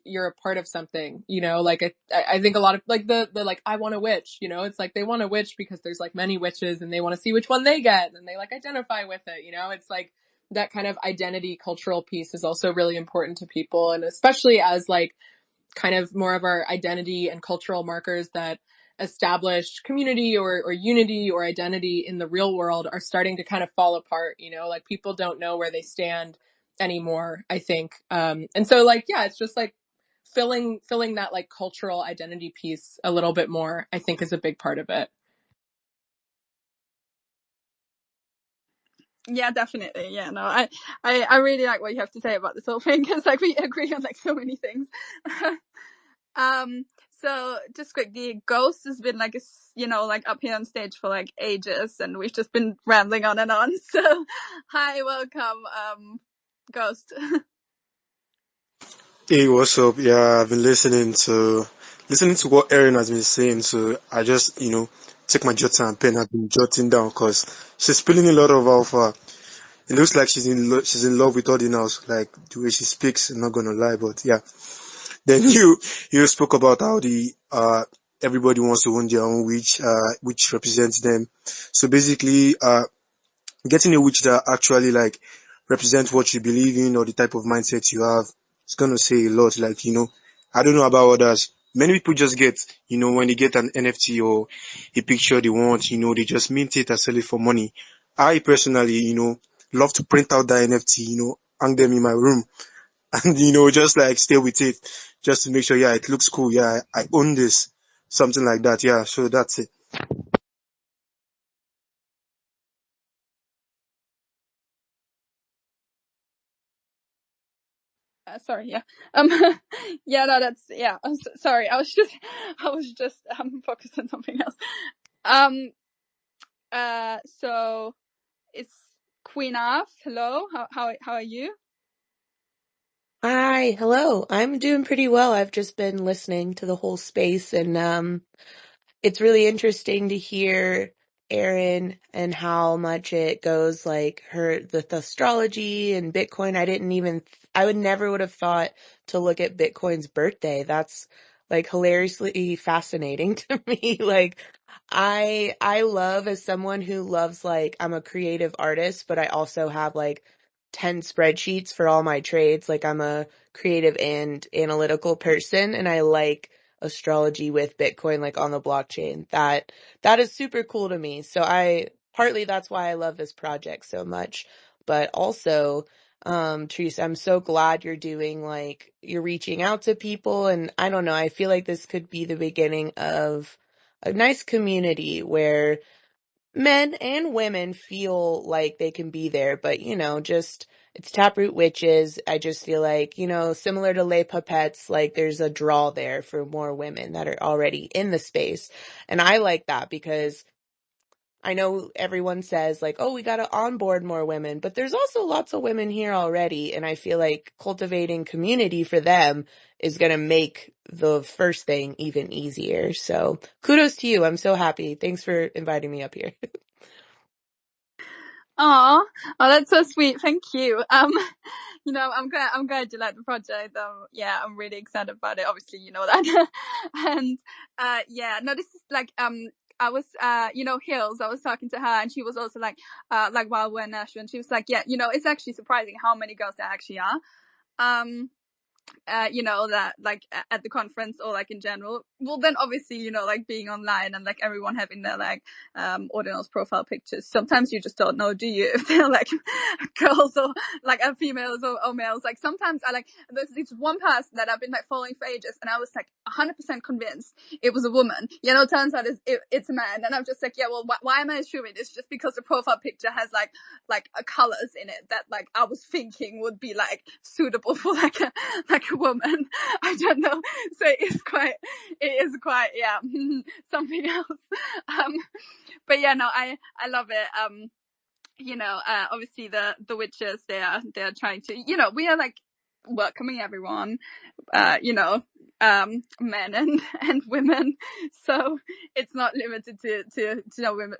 you're a part of something, like I think a lot of like the like, I want a witch, it's like they want a witch because there's like many witches and they want to see which one they get and they like identify with it, it's like that kind of identity cultural piece is also really important to people. And especially as like kind of more of our identity and cultural markers that establish community or unity or identity in the real world are starting to kind of fall apart, like people don't know where they stand anymore, I think. And so like, yeah, it's just like filling that like cultural identity piece a little bit more, I think is a big part of it. Yeah, definitely. Yeah, no, I really like what you have to say about this whole thing, because like we agree on like so many things. So just quickly, Ghost has been like like up here on stage for like ages, and we've just been rambling on and on. So hi, welcome, Ghost. Hey, what's up? Yeah, I've been listening to what Erin has been saying. So I just, take my jotter and pen. I've been jotting down because she's spilling a lot of alpha. It looks like she's in love with Ordinals, like the way she speaks. I'm not gonna lie, but yeah. Then you spoke about how everybody wants to own their own witch, which represents them. So basically, getting a witch that actually like represents what you believe in or the type of mindset you have, it's gonna say a lot. Like, I don't know about others. Many people just get, when they get an NFT or a picture they want, they just mint it and sell it for money. I personally, love to print out that NFT, hang them in my room and, just like stay with it just to make sure, yeah, it looks cool. Yeah, I own this, something like that. Yeah. So that's it. Sorry. Yeah. Yeah. No. That's yeah. I'm sorry. I was just focused on something else. So it's Queen Af. Hello. How are you? Hi, hello. I'm doing pretty well. I've just been listening to the whole space and it's really interesting to hear Erin and how much it goes like the astrology and Bitcoin. I would have thought to look at Bitcoin's birthday. That's like hilariously fascinating to me. Like I love as someone who loves like I'm a creative artist, but I also have like 10 spreadsheets for all my trades. Like I'm a creative and analytical person and I like astrology with Bitcoin like on the blockchain. That is super cool to me. So partly that's why I love this project so much. But also, Teresa, I'm so glad you're reaching out to people, and I don't know, I feel like this could be the beginning of a nice community where men and women feel like they can be there, but just it's Taproot Witches. I just feel like, similar to Les Pupettes, like there's a draw there for more women that are already in the space. And I like that because I know everyone says like, oh, we got to onboard more women, but there's also lots of women here already. And I feel like cultivating community for them is going to make the first thing even easier. So kudos to you. I'm so happy. Thanks for inviting me up here. Oh, that's so sweet. Thank you. I'm glad you like the project. Yeah, I'm really excited about it. Obviously, you know that. And, yeah, no, this is like, I was, Hills, I was talking to her and she was also like while we're in Nashville, and she was like, yeah, it's actually surprising how many girls there actually are. That like at the conference or like in general. Well, then obviously, like being online and like everyone having their like ordinals profile pictures. Sometimes you just don't know, do you, if they're like girls or like females or males. Like sometimes there's this one person that I've been like following for ages, and I was like 100% convinced it was a woman. Turns out it's a man, and I'm just like, yeah, well, why am I assuming it's just because the profile picture has like colors in it that like I was thinking would be like suitable for like a woman. I don't know. So it is quite yeah something else. But yeah, no, I love it. Obviously the witches, they're trying to, we are like welcoming everyone, men and women. So it's not limited to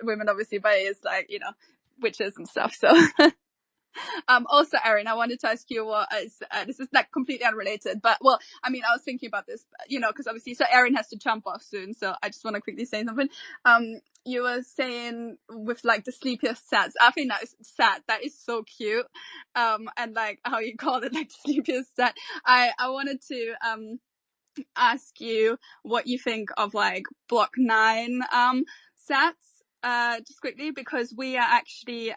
women obviously, but it's like, witches and stuff. So also, Erin, I wanted to ask you what this is like completely unrelated, but well, I mean, I was thinking about this, because obviously, so Erin has to jump off soon, so I just want to quickly say something. You were saying with like the sleepiest sats, I think that is sad. That is so cute. And like how you call it like the sleepiest sat. I wanted to ask you what you think of like Block 9 sats. Just quickly, because we are actually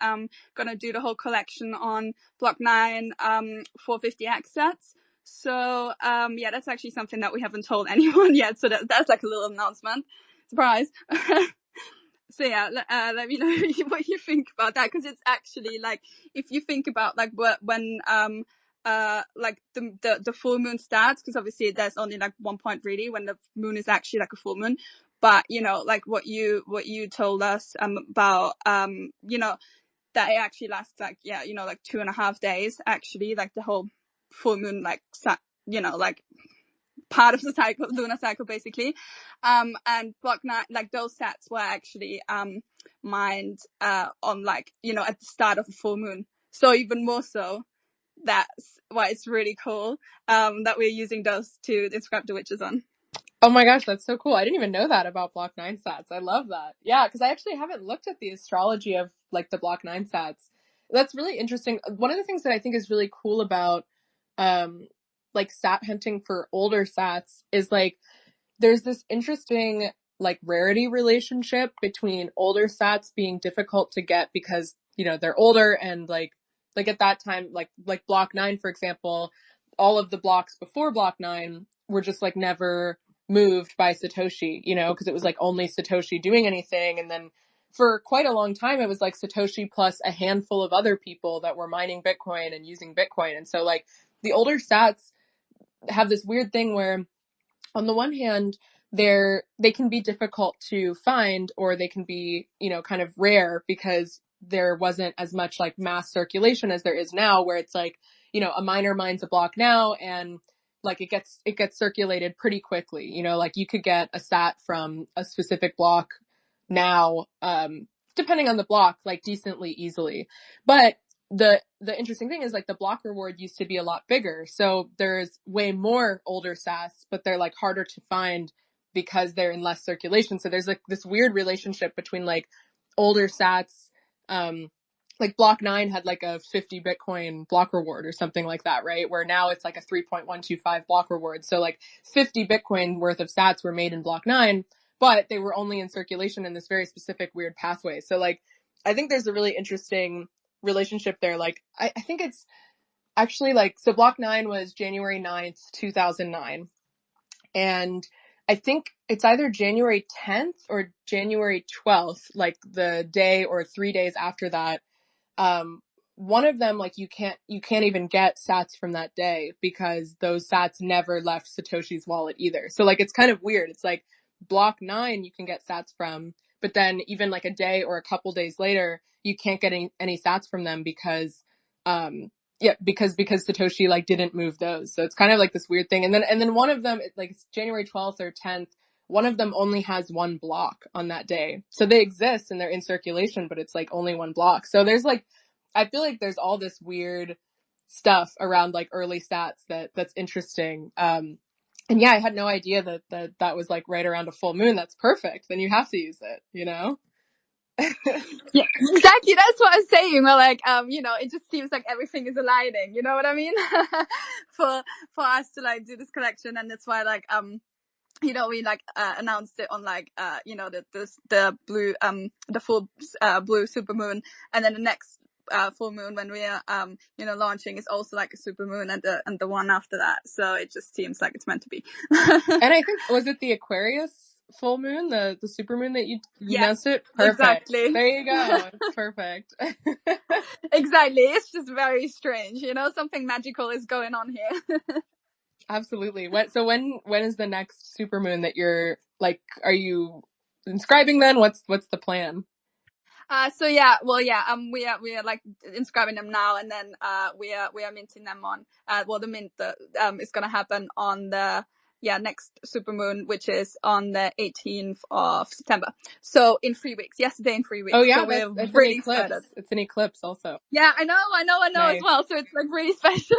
gonna do the whole collection on Block 9 450X sets. So yeah, that's actually something that we haven't told anyone yet. So that's like a little announcement. Surprise. So yeah, let me know what you think about that, because it's actually like, if you think about like when like the full moon starts, because obviously there's only like one point really when the moon is actually like a full moon, but like what you told us about that it actually lasts like like 2.5 days actually, like the whole full moon like like part of the cycle, lunar cycle basically. And Block 9, like those sets were actually mined on like at the start of a full moon, so even more so, that's why it's really cool that we're using those to inscribe the witches on. Oh my gosh, that's so cool. I didn't even know that about Block 9 sats. I love that. Yeah, because I actually haven't looked at the astrology of like the Block 9 sats. That's really interesting. One of the things that I think is really cool about like sat hunting for older sats is like there's this interesting like rarity relationship between older sats being difficult to get because they're older, and like at that time like Block 9, for example, all of the blocks before Block 9 were just like never moved by Satoshi, because it was like only Satoshi doing anything. And then for quite a long time, it was like Satoshi plus a handful of other people that were mining Bitcoin and using Bitcoin. And so like the older sats have this weird thing where on the one hand, they can be difficult to find, or they can be, kind of rare because there wasn't as much like mass circulation as there is now, where it's like, a miner mines a block now and like it gets circulated pretty quickly. Like you could get a sat from a specific block now, depending on the block, like decently easily. But the interesting thing is like the block reward used to be a lot bigger. So there's way more older sats, but they're like harder to find because they're in less circulation. So there's like this weird relationship between like older sats, like block 9 had like a 50 Bitcoin block reward or something like that, right? Where now it's like a 3.125 block reward. So like 50 Bitcoin worth of sats were made in block 9, but they were only in circulation in this very specific weird pathway. So like, I think there's a really interesting relationship there. Like, I think it's actually like, so block 9 was January 9th, 2009. And I think it's either January 10th or January 12th, like the day or 3 days after that. One of them, like you can't even get sats from that day because those sats never left Satoshi's wallet either. So like, it's kind of weird. It's like block 9 you can get sats from, but then even like a day or a couple days later, you can't get any sats from them because Satoshi like didn't move those. So it's kind of like this weird thing. And then one of them, like it's January 12th or 10th, one of them only has one block on that day. So they exist and they're in circulation, but it's like only one block. So there's like, I feel like there's all this weird stuff around like early sats that's interesting. And yeah, I had no idea that was like right around a full moon. That's perfect. Then you have to use it, Yeah, exactly. That's what I'm saying. Well, like, it just seems like everything is aligning. You know what I mean? for us to like do this collection, and that's why like we like announced it on like the blue the full blue supermoon, and then the next full moon when we are launching is also like a supermoon, and the one after that. So it just seems like it's meant to be. And I think, was it the Aquarius full moon, the supermoon that you announced it? Perfect. Exactly. There you go. It's perfect. Exactly. It's just very strange, something magical is going on here. Absolutely. So when is the next supermoon that you're like, are you inscribing then? What's the plan? We are like inscribing them now, and then we are minting them on the mint is gonna happen on the next supermoon, which is on the 18th of September. So in 3 weeks. Yesterday in 3 weeks. Oh yeah, so it's really an eclipse. excited. It's an eclipse also. Yeah, I know nice. As well. So it's like really special.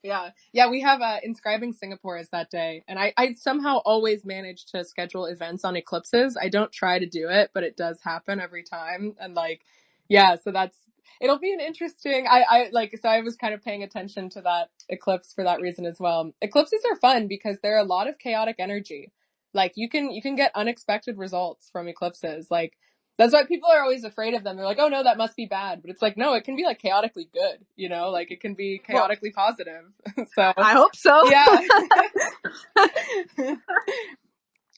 Yeah, we have Inscribing Singapore is that day, and I somehow always manage to schedule events on eclipses. I don't try to do it, but it does happen every time. And like, yeah, so it'll be an interesting, so I was kind of paying attention to that eclipse for that reason as well. Eclipses are fun because they're a lot of chaotic energy. Like you can get unexpected results from eclipses. Like, that's why people are always afraid of them. They're like, oh no, that must be bad. But it's like, no, it can be like chaotically good, like it can be chaotically positive. So I hope so. Yeah.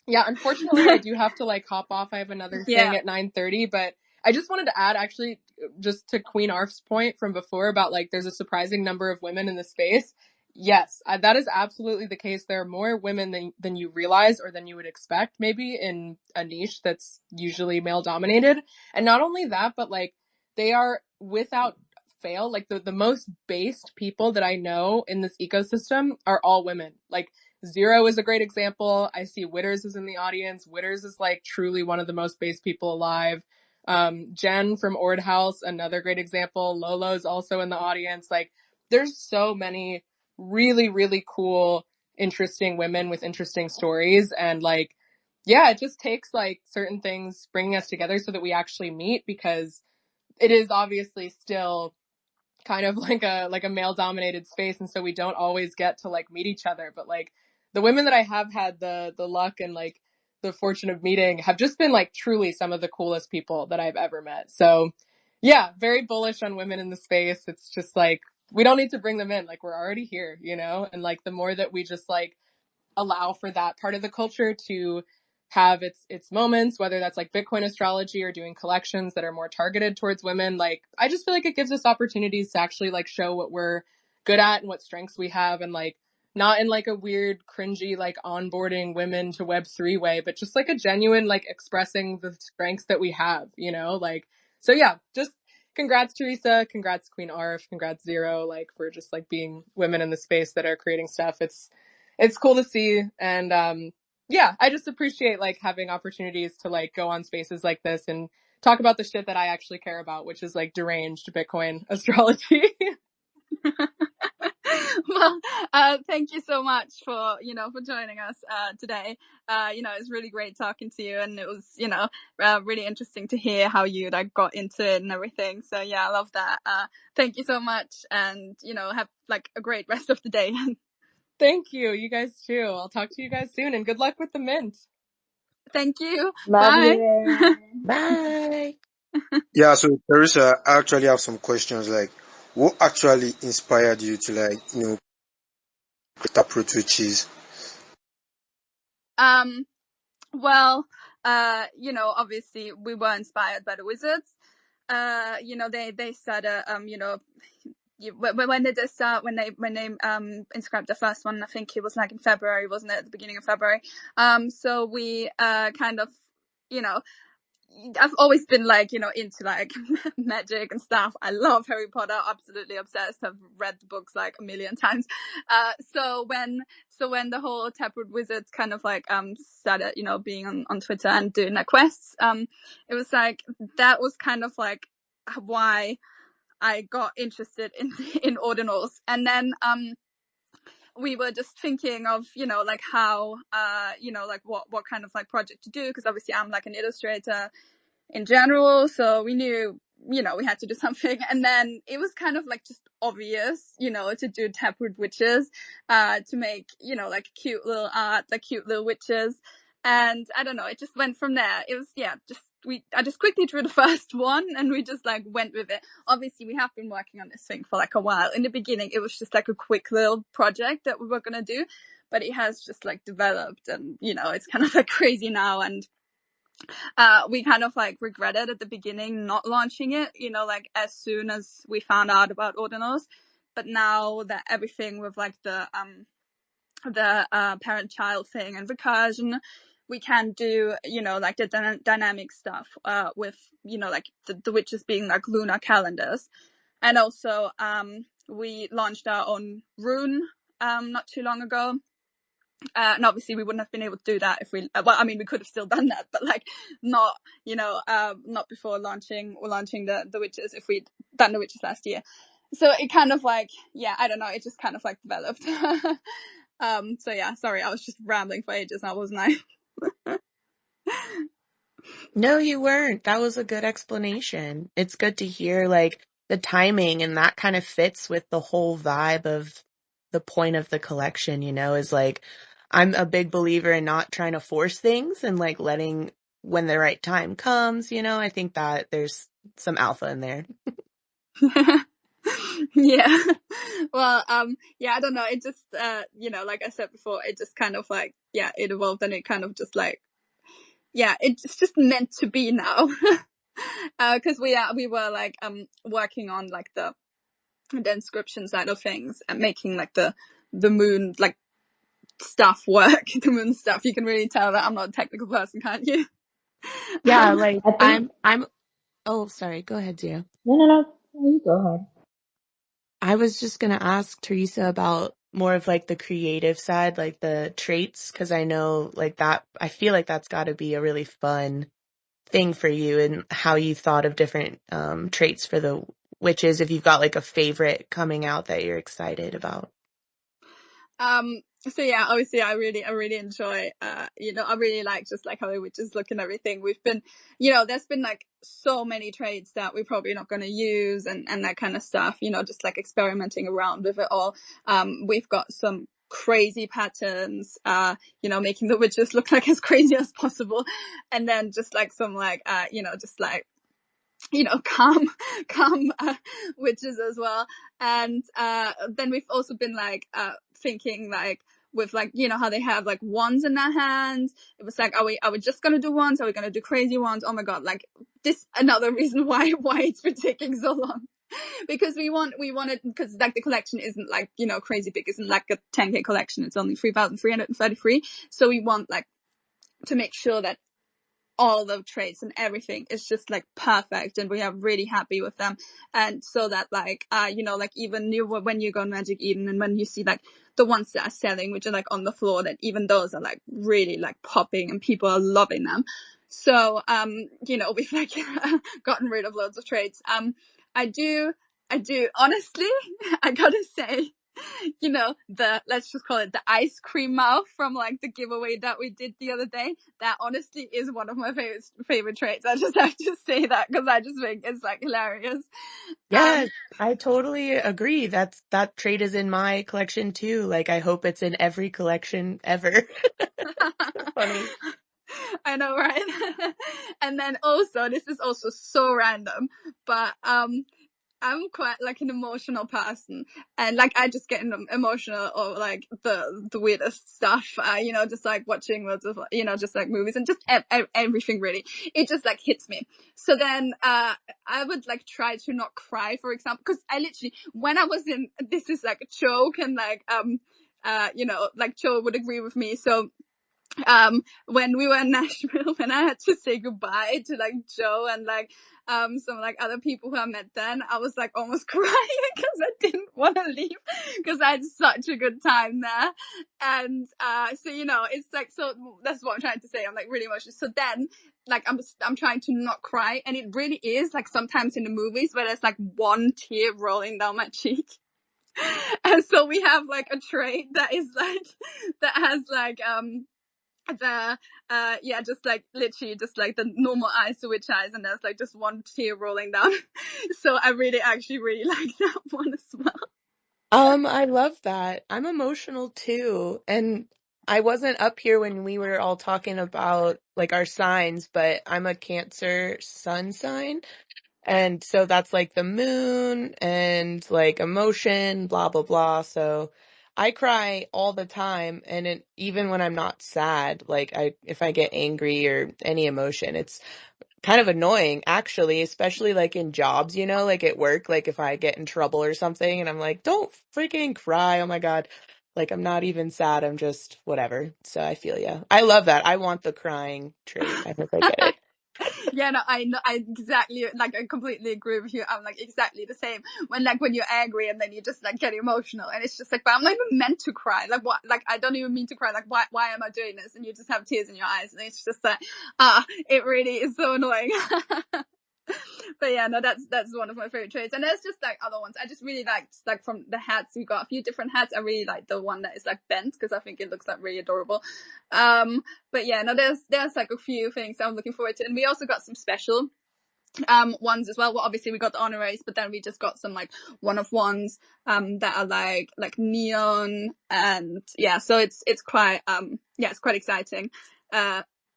Yeah, unfortunately I do have to like hop off. I have another thing at 9:30, but I just wanted to add actually just to Queen Arf's point from before about like there's a surprising number of women in the space. Yes, that is absolutely the case. There are more women than you realize or than you would expect maybe in a niche that's usually male dominated. And not only that, but like they are without fail, like the most based people that I know in this ecosystem are all women. Like Zero is a great example. I see Witters is in the audience. Witters is like truly one of the most based people alive. Jen from Ord House, another great example. Lolo's also in the audience. Like there's so many really, really cool, interesting women with interesting stories. And like, yeah, it just takes like certain things bringing us together so that we actually meet, because it is obviously still kind of like a male dominated space. And so we don't always get to like meet each other, but like the women that I have had the luck and like the fortune of meeting have just been like truly some of the coolest people that I've ever met. So yeah, very bullish on women in the space. It's just like, we don't need to bring them in. Like we're already here, and like the more that we just like allow for that part of the culture to have its moments, whether that's like Bitcoin astrology or doing collections that are more targeted towards women, like I just feel like it gives us opportunities to actually like show what we're good at and what strengths we have, and like not in like a weird cringy like onboarding women to Web3 way, but just like a genuine like expressing the strengths that we have, you know? Like, so yeah, just congrats Teresa, congrats Queen Arf, congrats Zero, like for just like being women in the space that are creating stuff. It's cool to see. And yeah, I just appreciate like having opportunities to like go on spaces like this and talk about the shit that I actually care about, which is like deranged Bitcoin astrology. Well, thank you so much for, for joining us, today. It's really great talking to you, and it was, really interesting to hear how you like got into it and everything. So yeah, I love that. Thank you so much, and, have like a great rest of the day. Thank you. You guys too. I'll talk to you guys soon, and good luck with the mint. Thank you. Love Bye. you, Erin. Bye. Yeah, so Teresa, I actually have some questions. Like, what actually inspired you to like, Taproot Witches? Well, obviously we were inspired by the Wizards. They said, when did they start? When they inscribed the first one, I think it was like in February, wasn't it? At the beginning of February. So we kind of, I've always been like, into like magic and stuff. I love Harry Potter, absolutely obsessed. I've read the books like a million times. So when the whole Taproot Wizards kind of like started, being on Twitter and doing their quests, it was like that was kind of like why I got interested in ordinals. And then we were just thinking of, like how, like what kind of like project to do, because obviously I'm like an illustrator in general, so we knew, we had to do something. And then it was kind of like just obvious, to do Taproot Witches, to make, like cute little art, like cute little witches. And I don't know, it just went from there. It was, I just quickly drew the first one, and we just like went with it. Obviously we have been working on this thing for like a while. In the beginning it was just like a quick little project that we were gonna do, but it has just like developed, and it's kind of like crazy now. And we kind of like regretted at the beginning not launching it, like as soon as we found out about ordinals. But now that everything with like the parent-child thing and recursion, we can do, like the dynamic stuff, with, like the witches being like lunar calendars. And also, we launched our own rune, not too long ago. And obviously we wouldn't have been able to do that if we, we could have still done that, but like not, not before launching the witches, if we'd done the witches last year. So it kind of like, I don't know, it just kind of like developed. So yeah, sorry, I was just rambling for ages now, wasn't I? No, you weren't. That was a good explanation. It's good to hear like the timing, and that kind of fits with the whole vibe of the point of the collection, is like, I'm a big believer in not trying to force things and like letting when the right time comes, I think that there's some alpha in there. Yeah. Well, I don't know. It just, like I said before, it just kind of like, it evolved, and it kind of just like, it's just meant to be now. Cause we were like, working on like the inscription side of things and making like the moon, like stuff work, the moon stuff. You can really tell that I'm not a technical person, can't you? Yeah, like I think, I'm oh, sorry, go ahead, Zia. no, you go ahead. I was just gonna ask Teresa about more of like the creative side, like the traits, because I know like that, I feel like that's got to be a really fun thing for you, and how you thought of different traits for the witches, if you've got like a favorite coming out that you're excited about. So yeah, obviously I really enjoy, I really like just like how the witches look and everything. We've been, there's been like so many traits that we're probably not going to use, and that kind of stuff, just like experimenting around with it all. We've got some crazy patterns, making the witches look like as crazy as possible. And then just like some like, just like, calm witches as well. And then we've also been like thinking like with like, how they have like wands in their hands. It was like, are we just gonna do wands? Are we gonna do crazy wands? Oh my god, like this another reason why it's been taking so long. because we wanted, because like the collection isn't like, you know, crazy big, isn't like a 10K collection. It's only 3,333. So we want like to make sure that all the traits and everything is just like perfect, and we are really happy with them. And so that like, you know, like even when you go on Magic Eden and when you see like the ones that are selling, which are like on the floor, that even those are like really like popping and people are loving them. So, you know, we've like gotten rid of loads of traits. I do honestly, I gotta say, you know, let's just call it the ice cream mouth from like the giveaway that we did the other day. That honestly is one of my favorite traits. I just have to say that because I just think it's like hilarious. Yes, I totally agree. That trait is in my collection too. Like, I hope it's in every collection ever. Funny. I know, right? And then also, this is also so random, but I'm quite like an emotional person, and like I just get emotional or like the weirdest stuff, you know, just like watching loads of, you know, just like movies and just everything really. It just like hits me. So then I would like try to not cry, for example, because I literally, when I was in, this is like a joke, and like you know, like Joe would agree with me. So when we were in Nashville, when I had to say goodbye to like Joe and like some like other people who I met then, I was like almost crying because I didn't want to leave because I had such a good time there. And so, you know, it's like, so that's what I'm trying to say. I'm like really emotional. So then like I'm trying to not cry, and it really is like sometimes in the movies where there's like one tear rolling down my cheek. And so we have like a trait that is like, that has like the yeah, just like literally just like the normal eyes to witch eyes, and there's like just one tear rolling down. So I really actually really like that one as well. I love that. I'm emotional too. And I wasn't up here when we were all talking about like our signs, but I'm a Cancer sun sign. And so that's like the moon and like emotion, blah, blah, blah. So I cry all the time. And even when I'm not sad, like if I get angry or any emotion, it's kind of annoying actually, especially like in jobs, you know, like at work, like if I get in trouble or something and I'm like, don't freaking cry. Oh my God. Like I'm not even sad. I'm just whatever. So I feel you. I love that. I want the crying trait. I hope I get it. Yeah, no, I know, I exactly, like, I completely agree with you. I'm like exactly the same. When you're angry and then you just like get emotional, and it's just like, but I'm not even meant to cry. Like what? Like I don't even mean to cry. Like why am I doing this? And you just have tears in your eyes, and it's just like, it really is so annoying. But yeah, no, that's one of my favorite traits. And there's just like other ones. I just really liked, like from the hats, we got a few different hats. I really like the one that is like bent because I think it looks like really adorable. But yeah, no, there's like a few things I'm looking forward to. And we also got some special ones as well. Well, obviously we got the honoraries, but then we just got some like one of ones that are like neon, and yeah, so it's quite yeah, it's quite exciting.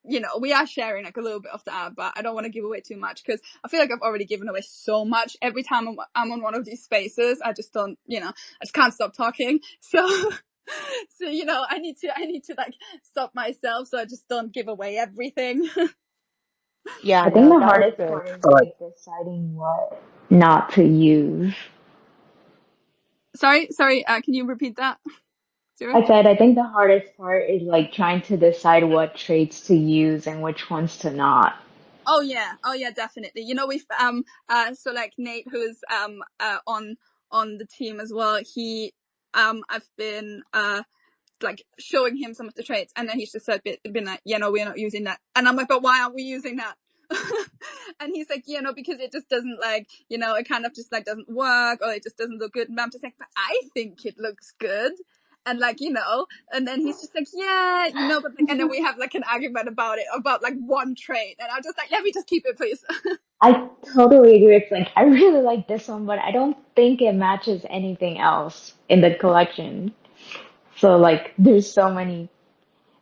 You know, we are sharing like a little bit of that, but I don't want to give away too much because I feel like I've already given away so much. Every time I'm on one of these spaces, I just don't, you know, I just can't stop talking. So so, you know, I need to like stop myself so I just don't give away everything. Yeah, I think no, the that was hardest good. part is like deciding what not to use. Sorry, can you repeat that, Zero? I said I think the hardest part is like trying to decide what traits to use and which ones to not. Oh yeah, definitely. You know, we've so like Nate, who's on the team as well, he I've been like showing him some of the traits, and then he's just been like, yeah, no, we're not using that. And I'm like, but why aren't we using that? And he's like, yeah, no, because it just doesn't, like, you know, it kind of just like doesn't work, or it just doesn't look good. And I'm just like, but I think it looks good. And like, you know, and then he's just like, yeah, you know, but like, and then we have like an argument about it, about like one trait, and I'm just like, let me just keep it, please. I totally agree. It's like I really like this one, but I don't think it matches anything else in the collection. So like there's so many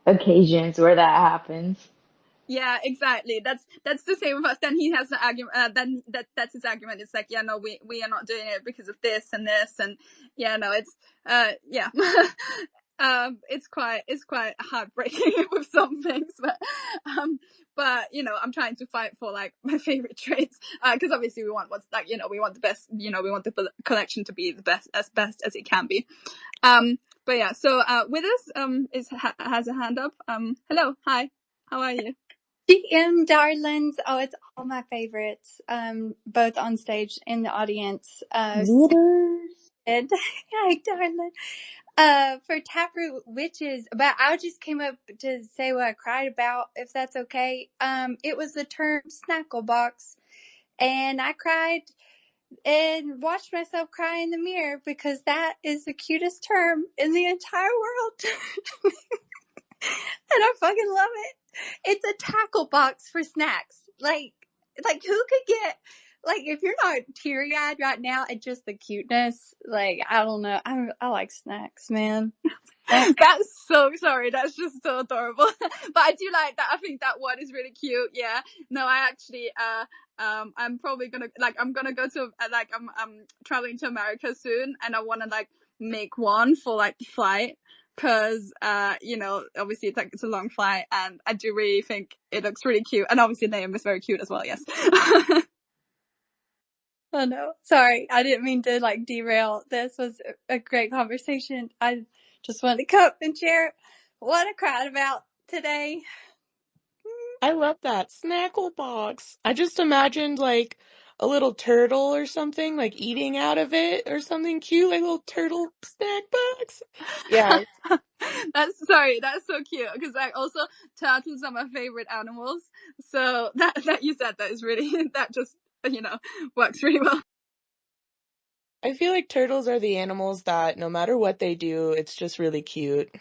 occasions where that happens. Yeah, exactly. That's the same with us. Then he has the argument. Then that's his argument. It's like, yeah, no, we are not doing it because of this and this, and yeah, no, it's yeah. It's quite heartbreaking with some things, but you know, I'm trying to fight for like my favorite traits, because obviously we want what's like, you know, we want the best, you know, we want the collection to be the best as it can be. But yeah, so with us has a hand up. Hello, hi, how are you? GM darlings, oh, it's all my favorites, both on stage and the audience. Leaders. Hi, darling. For Taproot Witches, but I just came up to say what I cried about, if that's okay. It was the term snackle box, and I cried and watched myself cry in the mirror because that is the cutest term in the entire world. And I fucking love it. It's a tackle box for snacks. Like who could get, like, if you're not teary-eyed right now at just the cuteness, like, I don't know. I like snacks, man. That's so sorry. That's just so adorable. But I do like that. I think that one is really cute. Yeah. No, I actually, I'm probably gonna, like, I'm gonna go to, like, I'm traveling to America soon, and I want to like make one for like the flight. Cause, you know, obviously it's a long flight, and I do really think it looks really cute. And obviously Liam is very cute as well. Yes. Oh no, sorry. I didn't mean to like derail. This was a great conversation. I just wanted to come up and share what I cried about today. I love that snackle box. I just imagined like a little turtle or something, like eating out of it or something cute, like a little turtle snack box. Yeah. That's so cute, because like also turtles are my favorite animals, so that you said that is really that just, you know, works really well. I feel like turtles are the animals that no matter what they do, it's just really cute.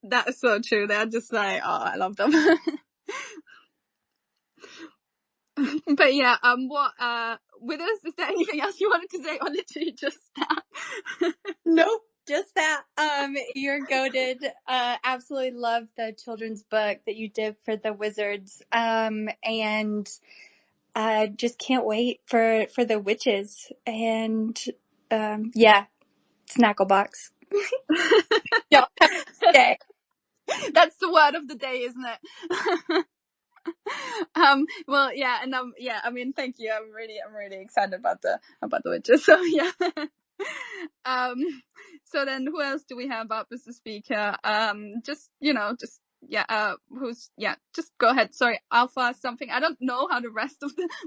That is so true. They're just like, oh, I love them. But yeah, with us, is there anything else you wanted to say, or literally just that? Nope, just that. You're goated. Absolutely love the children's book that you did for the Wizards. And I just can't wait for the witches. And yeah, snackle box. Y'all have a good day. That's the word of the day, isn't it? Well, yeah, and yeah, I mean, thank you. I'm really excited about the witches. So yeah. So then who else do we have up as the speaker? Just, you know, just, yeah, just go ahead. Sorry, Alpha something. I don't know how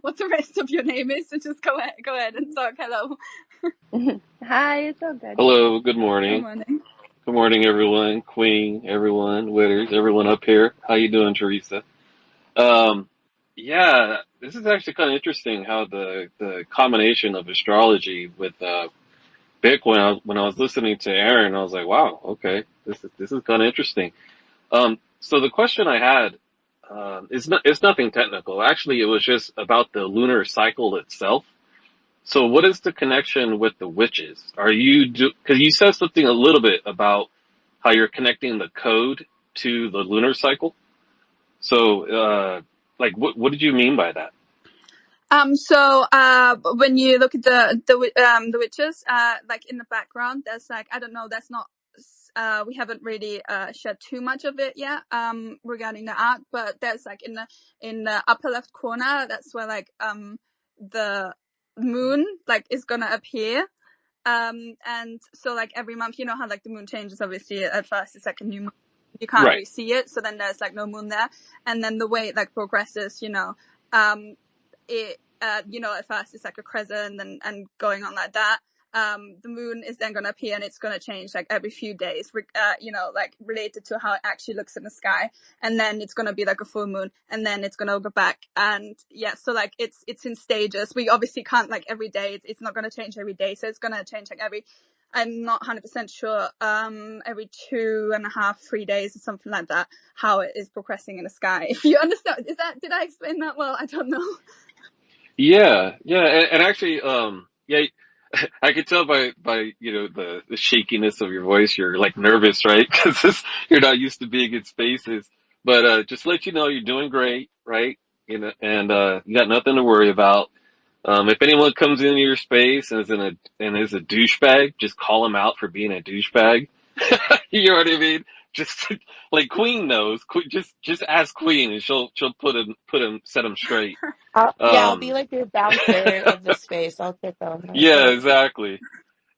what the rest of your name is, so just go ahead and talk. Hello. Hi, it's all good. Hello, good Good morning. morning. Good morning, everyone. Queen, everyone, Witters, everyone up here. How you doing, Teresa? Yeah, this is actually kind of interesting how the combination of astrology with Bitcoin. When I was listening to Aaron, I was like, wow, okay, this is kind of interesting. So the question I had it's nothing technical. Actually, it was just about the lunar cycle itself. So what is the connection with the witches? Because you said something a little bit about how you're connecting the code to the lunar cycle. So, like, what did you mean by that? So, when you look at the witches, like in the background, there's like, I don't know, that's not, we haven't really, shared too much of it yet, regarding the art, but there's like in the upper left corner, that's where like, the moon, like, is gonna appear. And so like every month, you know how like the moon changes, obviously at first it's like a new moon. You can't Right. really see it. So then there's like no moon there. And then the way it like progresses, you know, it, you know, at first it's like a crescent and going on like that. The moon is then going to appear and it's going to change like every few days, you know, like related to how it actually looks in the sky. And then it's going to be like a full moon and then it's going to go back. And yeah, so like it's in stages. We obviously can't like every day. It's not going to change every day. So it's going to change like I'm not 100% sure, every 2.5, 3 days or something like that, how it is progressing in the sky. If you understand, did I explain that well? I don't know. Yeah, and actually, yeah, I could tell by you know the shakiness of your voice, you're like nervous, right? Because you're not used to being in spaces. But just to let you know, you're doing great, right? You know, and you got nothing to worry about. If anyone comes into your space and is a douchebag, just call him out for being a douchebag. You know what I mean? Just like Queen knows. Just ask Queen, and she'll set him straight. I'll be Um, like your bouncer of the space. I'll check on that. yeah, Thanks. exactly.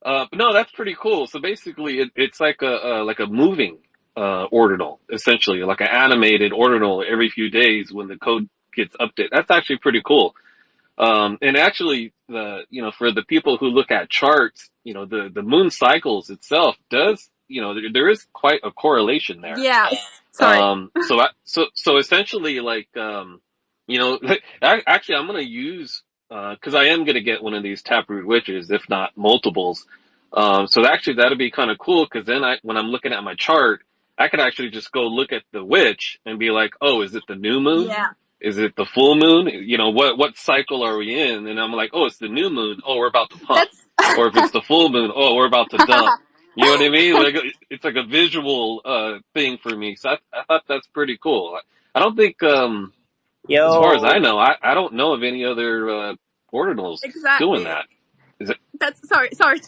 But no, that's pretty cool. So basically, it's like a moving ordinal, essentially, like an animated ordinal every few days when the code gets updated. That's actually pretty cool. And actually, for the people who look at charts, the moon cycles itself does, there is quite a correlation there. Yeah. Sorry. So essentially, like, actually, I'm gonna use, cause I am gonna get one of these Taproot Witches, if not multiples. So actually, that'd be kind of cool, cause then when I'm looking at my chart, I could actually just go look at the witch and be like, oh, is it the new moon? Yeah. Is it the full moon? What cycle are we in? And I'm like, oh, it's the new moon. Oh, we're about to pump. Or if it's the full moon, oh, we're about to dump. You know what I mean? Like, it's like a visual, thing for me. So I thought that's pretty cool. I don't think, as far as I Yo, know, I don't know of any other, ordinals doing Exactly. that. Is it? That's sorry. Sorry.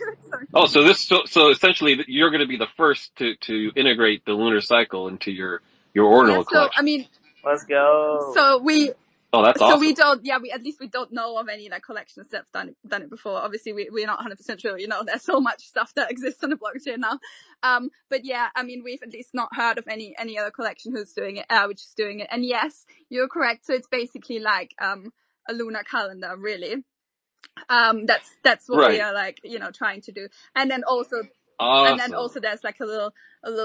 Oh, so essentially you're going to be the first to integrate the lunar cycle into your Yeah. ordinal So I collection. mean, let's go. so we Oh, that's So we awesome. don't, yeah, at least we don't know of any like collections that's done it before. Obviously, we're not 100% sure. There's so much stuff that exists on the blockchain now. But yeah, I mean, we've at least not heard of any other collection who's doing it, which is doing it. And yes, you're correct. So it's basically like a lunar calendar, really. That's what we Right. are like, trying to do. And then also Awesome. there's like a little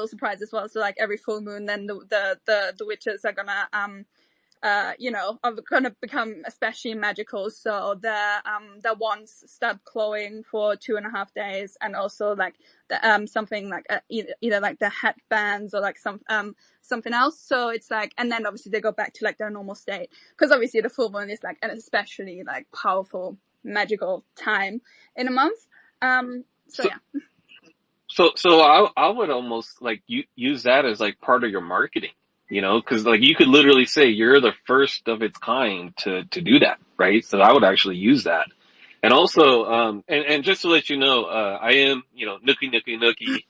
surprise as well. So like every full moon, then the witches are gonna are gonna become especially magical. So the wands start glowing for 2.5 days, and also like the something like either like the headbands or like something else. So it's like, and then obviously they go back to like their normal state, because obviously the full moon is like an especially like powerful magical time in a month. So So, yeah. so I would almost like use that as like part of your marketing, cause like you could literally say you're the first of its kind to do that, right? So I would actually use that. And also, and just to let you know, I am, Nookie.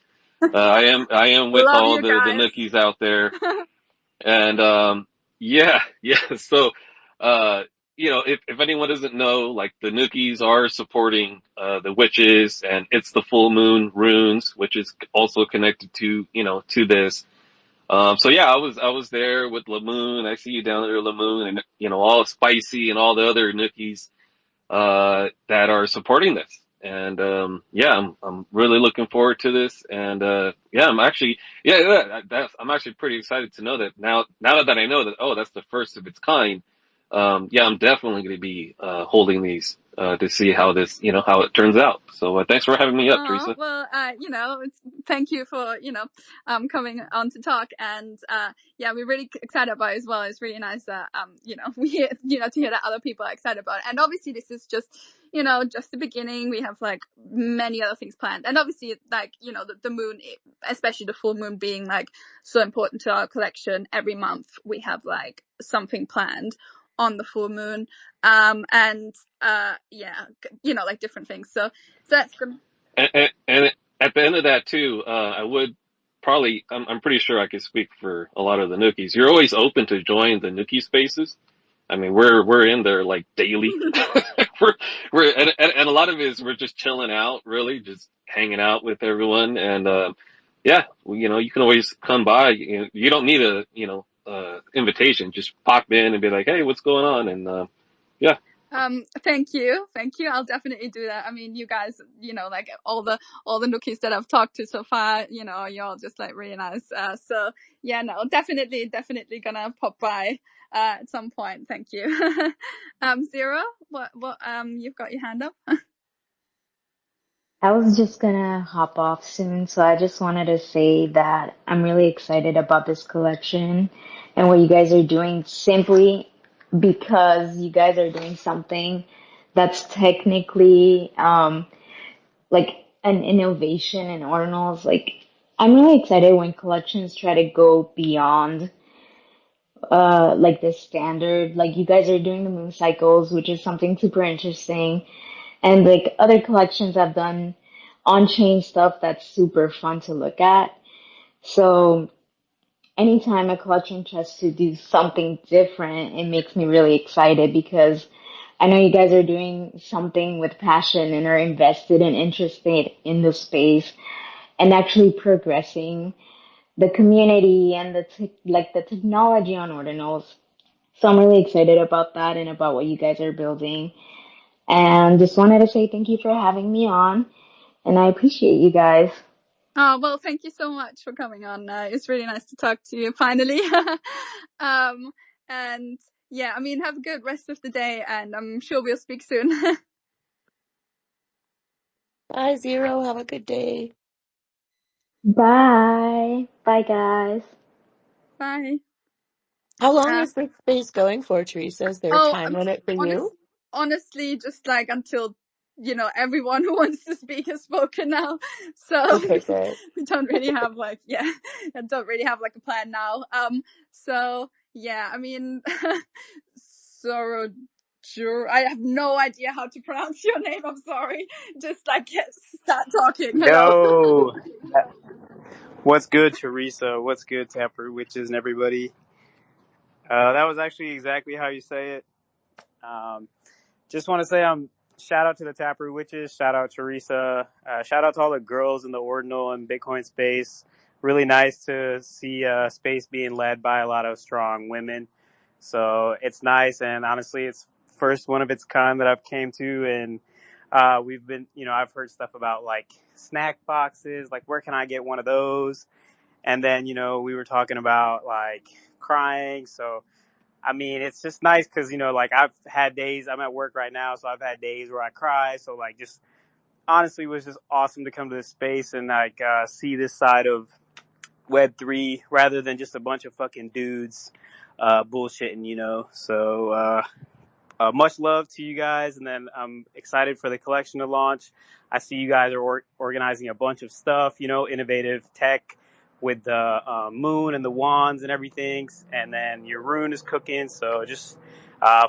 I am with Love all you the guys. Nookies out there. And, yeah. So, uh, if anyone doesn't know, like the Nookies are supporting, the witches, and it's the full moon runes, which is also connected to this. So yeah, I was there with Lamoon. I see you down there, Lamoon, and, all Spicy and all the other Nookies, that are supporting this. And, yeah, I'm really looking forward to this. And, yeah, I'm actually pretty excited to know that now that I know that, oh, that's the first of its kind. Yeah, I'm definitely going to be, holding these, to see how this, how it turns out. So, thanks for having me up, Oh, Teresa. well, thank you for, coming on to talk. And, yeah, we're really excited about it as well. It's really nice that, we, to hear that other people are excited about it. And obviously this is just, just the beginning. We have like many other things planned. And obviously like, the moon, especially the full moon being like so important to our collection. Every month we have like something planned on the full moon. And, yeah, like different things. So that's the And at the end of that too, I would probably, I'm pretty sure I could speak for a lot of the Nookies. You're always open to join the Nookie spaces. I mean, we're in there like daily. And a lot of it is we're just chilling out, really, just hanging out with everyone. And, yeah, well, you can always come by. You don't need a, invitation. Just pop in and be like, hey, what's going on? And, yeah. Thank you. I'll definitely do that. I mean, you guys, like all the Nookies that I've talked to so far, you're all just like really nice. So yeah, no, definitely gonna pop by, at some point. Thank you. Zero, what, you've got your hand up? I was just gonna hop off soon, so I just wanted to say that I'm really excited about this collection and what you guys are doing, simply because you guys are doing something that's technically like an innovation in ordinals. Like, I'm really excited when collections try to go beyond like the standard. Like, you guys are doing the moon cycles, which is something super interesting. And like other collections I've done on-chain stuff that's super fun to look at. So anytime a collection tries to do something different, it makes me really excited because I know you guys are doing something with passion and are invested and interested in the space and actually progressing the community and the technology on ordinals. So I'm really excited about that and about what you guys are building. And just wanted to say thank you for having me on, and I appreciate you guys. Oh, well, thank you so much for coming on. It's really nice to talk to you finally. And yeah, I mean, have a good rest of the day, and I'm sure we'll speak soon. Bye, Zero. Have a good day. Bye. Bye, guys. Bye. How long Uh, is this space going for, Teresa? Is there a oh, time limit for you? honestly, just like until, everyone who wants to speak has spoken now. So Okay, good. we don't really have I don't really have like a plan now. So yeah, I mean, Soro, I have no idea how to pronounce your name. I'm sorry. Just like start talking. Hello. Yo, what's good, Teresa? What's good, Taproot Witches and everybody? That was actually exactly how you say it. Just want to say shout out to the Taproot Witches, shout out Teresa, shout out to all the girls in the Ordinal and Bitcoin space. Really nice to see space being led by a lot of strong women. So it's nice, and honestly, it's first one of its kind that I've came to, and we've been, I've heard stuff about like snack boxes, like where can I get one of those? And then, we were talking about like crying. So, I mean, it's just nice because, like I've had days, I'm at work right now, so I've had days where I cry. So like just honestly it was just awesome to come to this space and like see this side of Web3 rather than just a bunch of fucking dudes bullshitting. So much love to you guys, and then I'm excited for the collection to launch. I see you guys are organizing a bunch of stuff, innovative tech with the moon and the wands and everything, and then your rune is cooking. So just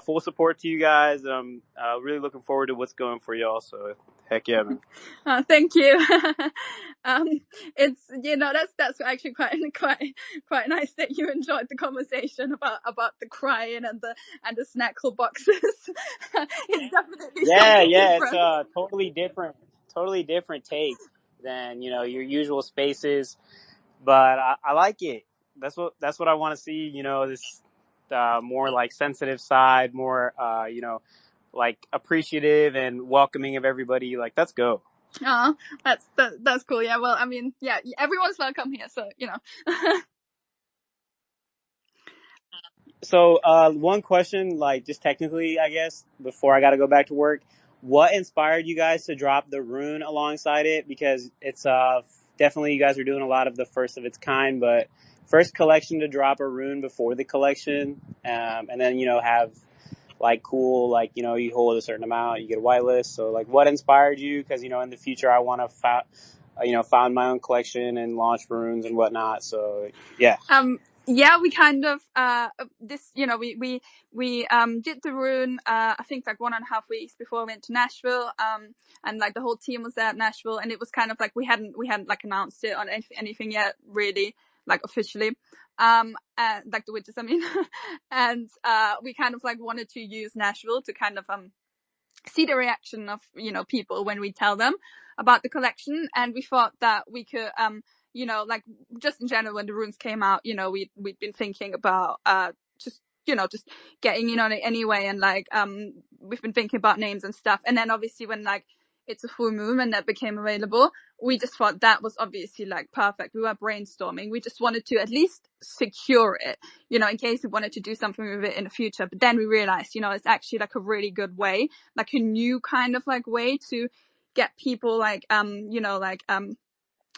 full support to you guys. I'm really looking forward to what's going for y'all. So heck yeah, man. Thank you. It's that's actually quite nice that you enjoyed the conversation about the crying and the snackle boxes. It's definitely Yeah, something yeah, it's different. a totally different take than your usual spaces. But I like it. That's what I want to see. This more like sensitive side, more like appreciative and welcoming of everybody. Like, let's go. Oh, that's cool. Yeah, well, I mean, yeah, everyone's welcome here, so So one question, like just technically, I guess, before I got to go back to work, what inspired you guys to drop the rune alongside it? Because it's definitely you guys are doing a lot of the first of its kind, but first collection to drop a rune before the collection, and then have like cool, like you hold a certain amount, you get a whitelist. So like, what inspired you? Because in the future I want to found my own collection and launch runes and whatnot. So yeah. Yeah, we kind of this we did the rune I think like 1.5 weeks before we went to Nashville, and like the whole team was there at Nashville, and it was kind of like we hadn't like announced it on anything yet really, like officially, like the witches, I mean. And we kind of like wanted to use Nashville to kind of see the reaction of people when we tell them about the collection, and we thought that we could like just in general when the runes came out, we'd been thinking about just getting anyway, and like we've been thinking about names and stuff, and then obviously when like it's a full moon and that became available, we just thought that was obviously like perfect. We were brainstorming, we just wanted to at least secure it, in case we wanted to do something with it in the future. But then we realized it's actually like a really good way, like a new kind of like way to get people like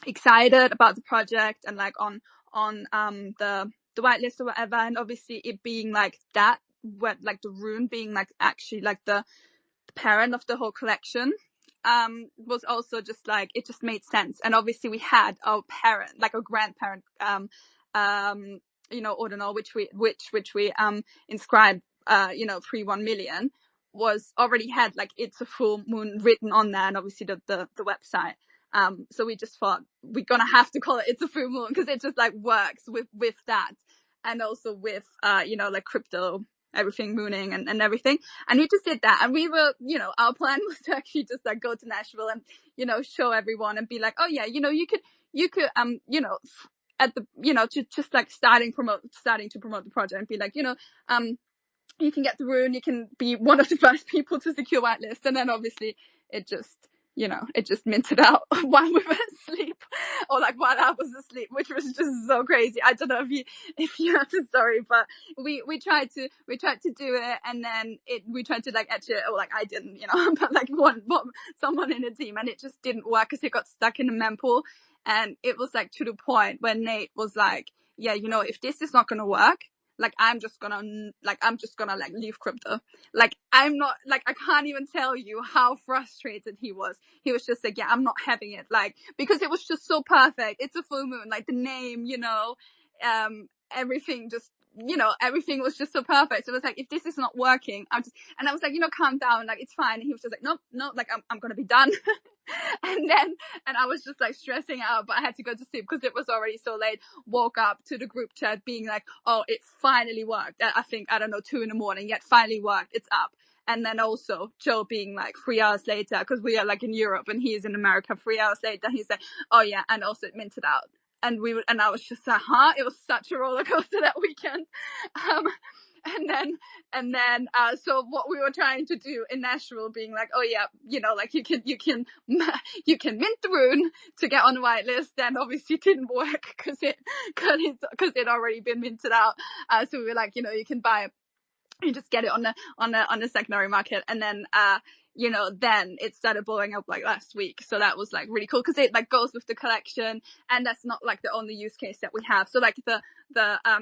excited about the project and like on the whitelist or whatever. And obviously it being like that, what like the rune being like actually like the parent of the whole collection, was also just like, it just made sense. And obviously we had our parent, like a grandparent, ordinal, which we inscribed pre 1 million, was already had like it's a full moon written on there, and obviously the website. So we just thought we're gonna have to call it It's a Full Moon because it just like works with that, and also with like crypto, everything mooning and everything. And we just did that, and we were, our plan was to actually just like go to Nashville and show everyone and be like, oh yeah, you could at the to just like starting to promote the project and be like, you can get through and you can be one of the first people to secure whitelist. And then obviously it just minted out while we were asleep, or like while I was asleep, which was just so crazy. I don't know if you have the story, but we tried to do it, and then we tried to like etch it, or like I didn't, but like someone in the team, and it just didn't work because it got stuck in the mempool. And it was like to the point where Nate was like, yeah, if this is not going to work, like, I'm just gonna like leave crypto. Like, I'm not, like, I can't even tell you how frustrated he was. He was just like, yeah, I'm not having it. Like, because it was just so perfect. It's a full moon, like the name, everything just, everything was just so perfect. So it was like, if this is not working, and I was like, calm down, like, it's fine. And he was just like, no, like, I'm gonna be done. And I was just like stressing out, but I had to go to sleep because it was already so late. Woke up to the group chat being like, oh, it finally worked. I think, 2 a.m, yet finally worked. It's up. And then also Joe being like 3 hours later, because we are like in Europe and he is in America, 3 hours later, he's like, oh yeah, and also it minted out. And I was just like, huh? It was such a roller coaster that weekend. And then, so what we were trying to do in Nashville, being like, oh yeah, like you can mint the rune to get on the whitelist. Then obviously it didn't work because it already been minted out. So we were like, you can buy it. You just get it on the secondary market, and then then it started blowing up like last week. So that was like really cool because it like goes with the collection, and that's not like the only use case that we have. So like the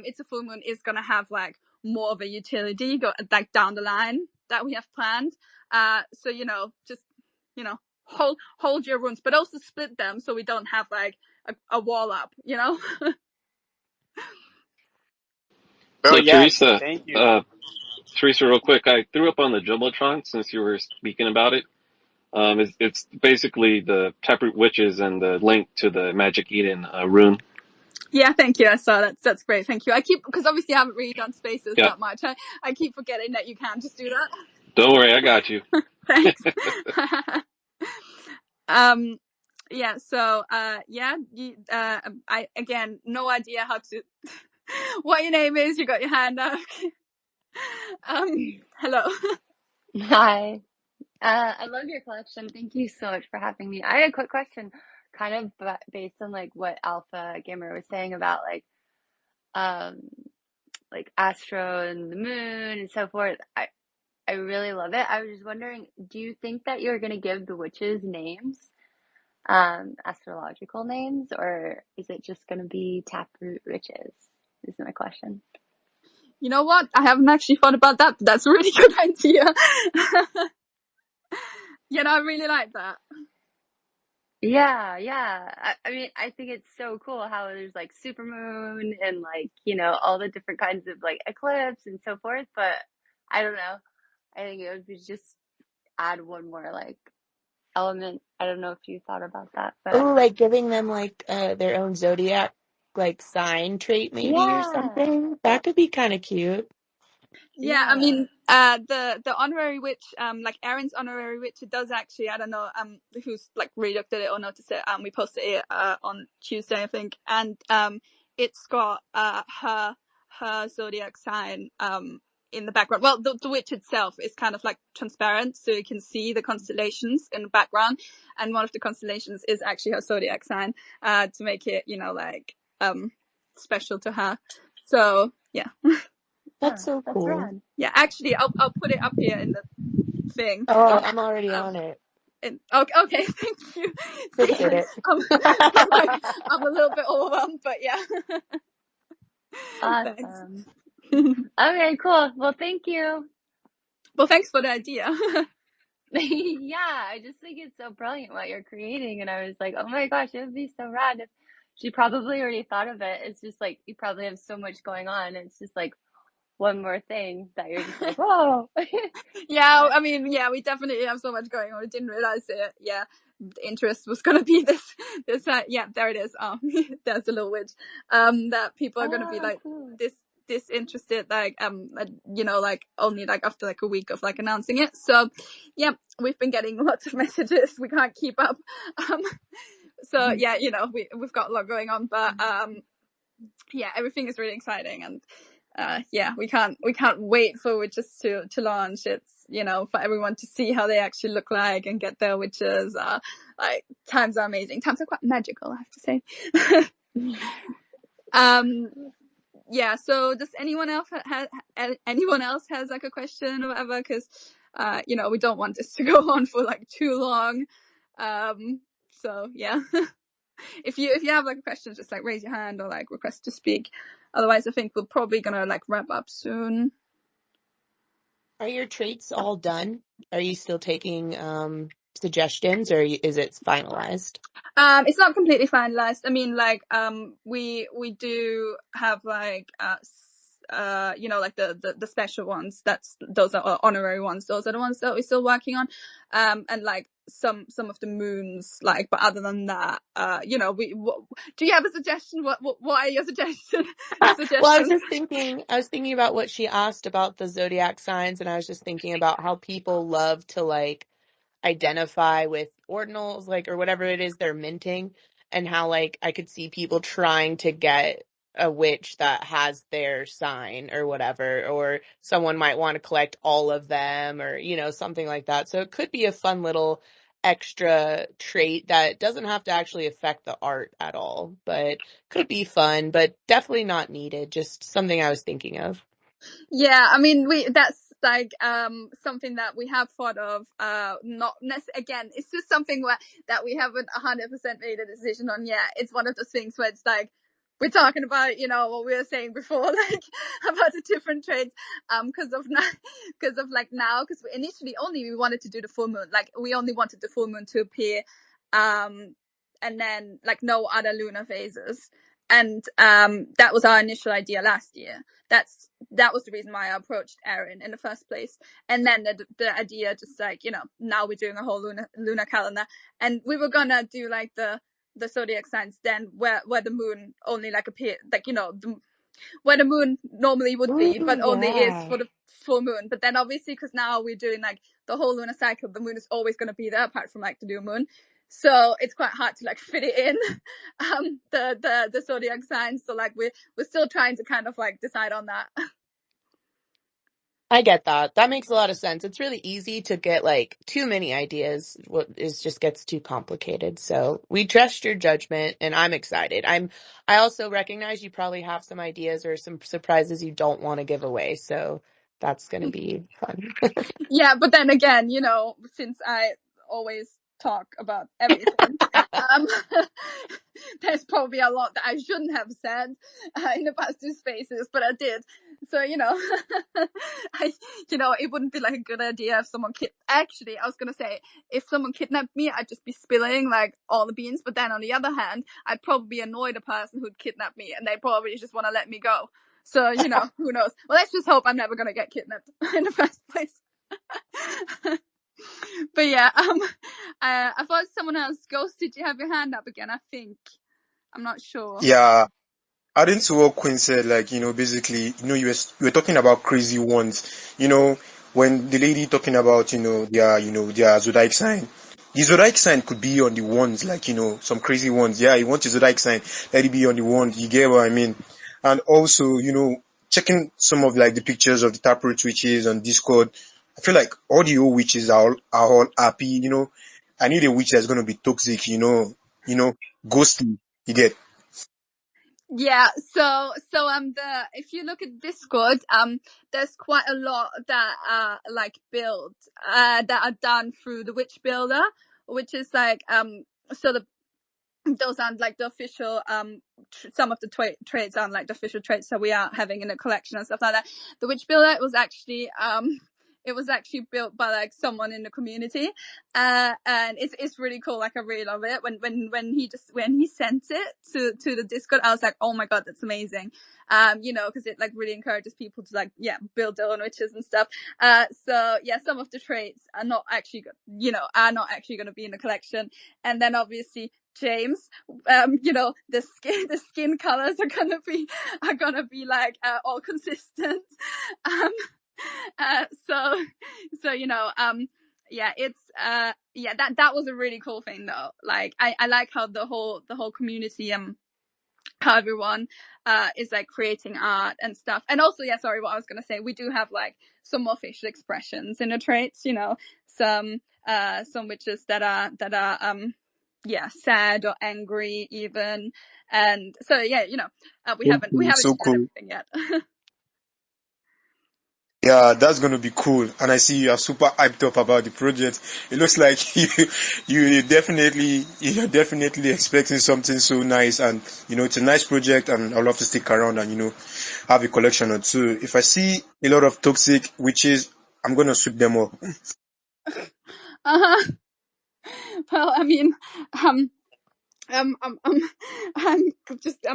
It's a Full Moon is gonna have like more of a utility like down the line that we have planned. So just hold your runes, but also split them so we don't have like a wall up. Oh So yeah, Teresa, thank you. real quick, I threw up on the Jumbotron since you were speaking about it. It's basically the Taproot Witches and the link to the Magic Eden rune. Yeah, thank you. I saw that. That's great. Thank you. Because obviously I haven't really done spaces Yeah, that much. I keep forgetting that you can just do that. don't worry, I got you. Thanks. Yeah. So, I, again, no idea how to, what your name is. You got your hand up. Hello. Hi. I love your collection. Thank you so much for having me. I had a quick question, kind of based on like what Alpha Gamer was saying about like Astro and the moon and so forth. I really love it. I was just wondering, do you think that you're gonna give the witches names, astrological names, or is it just gonna be Taproot Witches? Is my question. You know what? I haven't actually thought about that, but that's a really good idea. I really like that. Yeah. I mean, I think it's so cool how there's like supermoon and like, all the different kinds of like eclipse and so forth, but I don't know. I think it would be just add one more like element. I don't know if you thought about that, but Oh, like giving them like their own zodiac like sign trait maybe or yeah. something. That could be kind of cute. Yeah, I Yeah. mean, the honorary witch, like Erin's honorary witch, it does actually, I don't know, who's like really looked at it or noticed it. We posted it, on Tuesday, I think. And, it's got, her zodiac sign, in the background. Well, the witch itself is kind of like transparent, so you can see the constellations in the background. And one of the constellations is actually her zodiac sign, to make it, like, special to her. So, yeah. That's so That's cool. rad. Yeah, actually, I'll put it up here in the thing. Oh, I'm already on it. Okay, thank you. Appreciate it. I'm a little bit overwhelmed, but yeah. Thanks. Awesome. Okay, cool. Well, thank you. Well, thanks for the idea. Yeah, I just think it's so brilliant what you're creating, and I was like, oh my gosh, it would be so rad if she probably already thought of it. It's just like you probably have so much going on. It's just like, one more thing that you're just like, whoa. Yeah, I mean, yeah, we definitely have so much going on. We didn't realize it. Yeah, the interest was gonna be this. Yeah, there it is. Oh, there's the little witch. That people are gonna be like Cool. disinterested, like you know, like only like after like a week of like announcing it. So, yeah, we've been getting lots of messages. We can't keep up. So yeah, you know, we've got a lot going on, but yeah, everything is really exciting, and yeah, we can't wait for witches to launch. It's, you know, for everyone to see how they actually look like and get their witches. Like, times are amazing. Times are quite magical, I have to say. Yeah, so does anyone else has like a question or whatever? Because you know, we don't want this to go on for like too long. So yeah. If you have like a question, just like raise your hand or like request to speak. Otherwise, I think we're probably gonna like wrap up soon. Are your traits all done? Are you still taking suggestions, or is it finalized? It's not completely finalized. I mean, like, we do have like, you know, like the special ones. Those are honorary ones. Those are the ones that we're still working on. And like some of the moons, like, but other than that, you know, do you have a suggestion? What are your suggestions? Well, I was thinking about what she asked about the zodiac signs, and I was just thinking about how people love to like identify with ordinals, like, or whatever it is they're minting, and how like I could see people trying to get a witch that has their sign or whatever, or someone might want to collect all of them, or, you know, something like that. So it could be a fun little extra trait that doesn't have to actually affect the art at all, but could be fun, but definitely not needed. Just something I was thinking of. Yeah, I mean, that's like something that we have thought of. Not again, it's just something that we haven't 100% made a decision on yet. It's one of those things where it's like we're talking about, you know, what we were saying before, like about the different trades, because of now, because we initially we wanted to do the full moon, like we only wanted the full moon to appear, and then like no other lunar phases, and that was our initial idea last year. That was the reason why I approached Erin in the first place. And then the idea just like, you know, now we're doing a whole lunar calendar, and we were gonna do like the zodiac signs then where the moon only like appear, like, you know, where the moon normally would be, but only is for the full moon. But then obviously, because now we're doing like the whole lunar cycle, the moon is always going to be there apart from like the new moon. So it's quite hard to like fit it in, the zodiac signs. So like we're still trying to kind of like decide on that. I get that. That makes a lot of sense. It's really easy to get like too many ideas. What is just gets too complicated. So we trust your judgment, and I'm excited. I also recognize you probably have some ideas or some surprises you don't want to give away. So that's going to be fun. Yeah, but then again, you know, since I always talk about everything, there's probably a lot that I shouldn't have said in the past two spaces, but I did. So, you know, it wouldn't be like a good idea if someone actually, I was going to say, if someone kidnapped me, I'd just be spilling like all the beans. But then on the other hand, I'd probably annoy the person who'd kidnapped me, and they probably just want to let me go. So, you know, who knows? Well, let's just hope I'm never going to get kidnapped in the first place. But yeah, I thought someone else. Ghost, did you have your hand up again? I think. I'm not sure. Yeah, adding to what Quinn said, like, basically, you were talking about crazy ones. When the lady talking about, their zodiac sign, the zodiac sign could be on the ones, like, some crazy ones. Yeah, you want your zodiac sign, let it be on the one. You get what I mean? And also, checking some of like the pictures of the taproot witches on Discord, I feel like all the old witches are all happy. I need a witch that's gonna be toxic. Ghostly. You get. Yeah, so if you look at Discord, there's quite a lot that are like built that are done through the Witch Builder, which is like so those aren't like the official some of the traits aren't like the official traits that we are having in the collection and stuff like that. The Witch Builder was actually it was actually built by like someone in the community, and it's really cool. Like I really love it. When he sent it to the Discord, I was like, oh my god, that's amazing. Because it like really encourages people to like build their own witches and stuff. So yeah, some of the traits are not actually going to be in the collection, and then obviously James, the skin colors are gonna be like all consistent. That was a really cool thing though. Like I like how the whole community how everyone is like creating art and stuff. And also, what I was gonna say, we do have like some more facial expressions in the traits, some witches that are sad or angry even. And so we haven't So shared cool. everything yet. Yeah, that's gonna be cool. And I see you are super hyped up about the project. It looks like you're definitely expecting something so nice. And, it's a nice project, and I'd love to stick around and, have a collection or two. If I see a lot of toxic witches, I'm gonna sweep them up. Well, I mean, I'm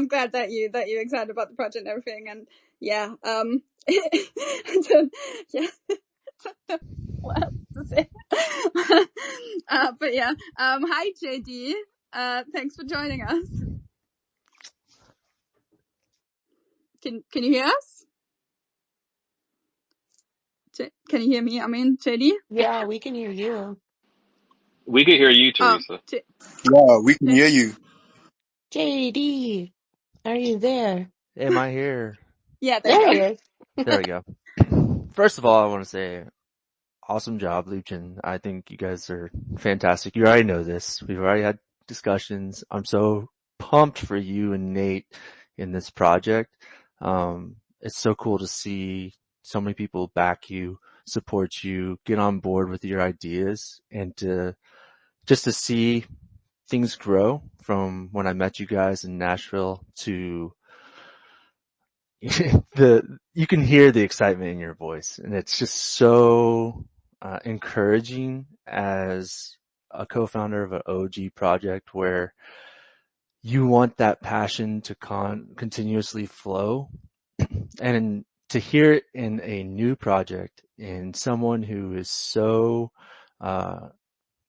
glad that you're excited about the project and everything, and what else to say? But hi JD, thanks for joining us. Can you hear us? Can you hear me? I mean, JD? Yeah, we can hear you. We can hear you, Teresa. Yeah, we can hear you. JD, are you there? Am I here? Yeah, There he is. There we go. First of all, I want to say, awesome job, Luchin. I think you guys are fantastic. You already know this. We've already had discussions. I'm so pumped for you and Nate in this project. It's so cool to see so many people back you, support you, get on board with your ideas, and just to see things grow from when I met you guys in Nashville to you can hear the excitement in your voice, and it's just so encouraging as a co-founder of an OG project where you want that passion to continuously flow, and to hear it in a new project in someone who is so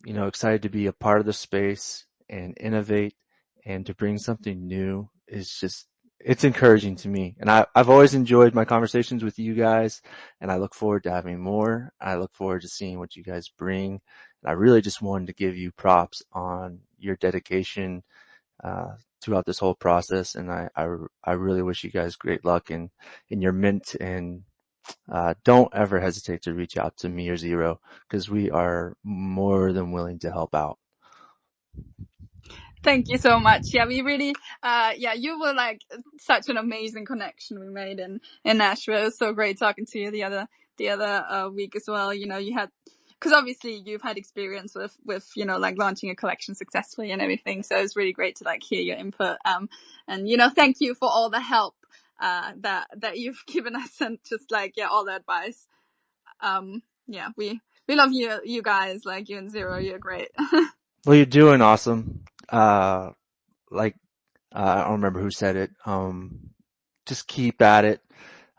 excited to be a part of the space and innovate and to bring something new is just, it's encouraging to me. And I've always enjoyed my conversations with you guys, and I look forward to having more. I look forward to seeing what you guys bring. And I really just wanted to give you props on your dedication throughout this whole process. And I really wish you guys great luck in your mint, and don't ever hesitate to reach out to me or Zero, because we are more than willing to help out. Thank you so much. Yeah, we really, you were like such an amazing connection we made in Nashville. It was so great talking to you the other week as well. You had, because obviously you've had experience with like launching a collection successfully and everything. So it's really great to like hear your input. And thank you for all the help that you've given us, and just like all the advice. We love you guys, like you and Zero. You're great. Well, you're doing awesome. I don't remember who said it. Just keep at it,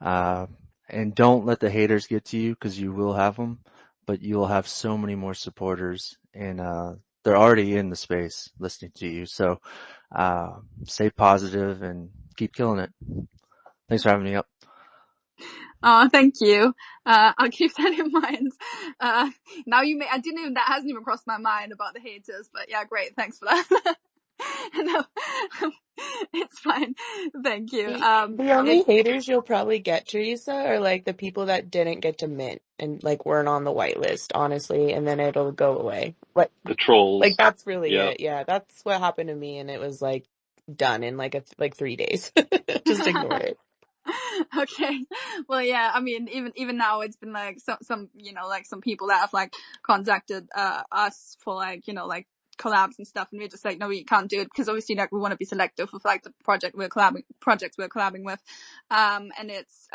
and don't let the haters get to you, because you will have them, but you'll have so many more supporters, and they're already in the space listening to you. So stay positive and keep killing it. Thanks for having me up. Oh, thank you. I'll keep that in mind. That hasn't even crossed my mind about the haters, but yeah, great. Thanks for that. No, it's fine. Thank you. The only haters you'll probably get, Teresa, are like the people that didn't get to mint and like weren't on the whitelist, honestly, and then it'll go away. But The trolls. like that's really Yeah. it. Yeah, that's what happened to me, and it was like done in like 3 days. Just ignore it. Okay. Well, yeah, I mean, even now it's been like some like some people that have like contacted us for like like collabs and stuff, and we're just like, no, we can't do it, because obviously like we want to be selective with like the projects we're collabing with, and it's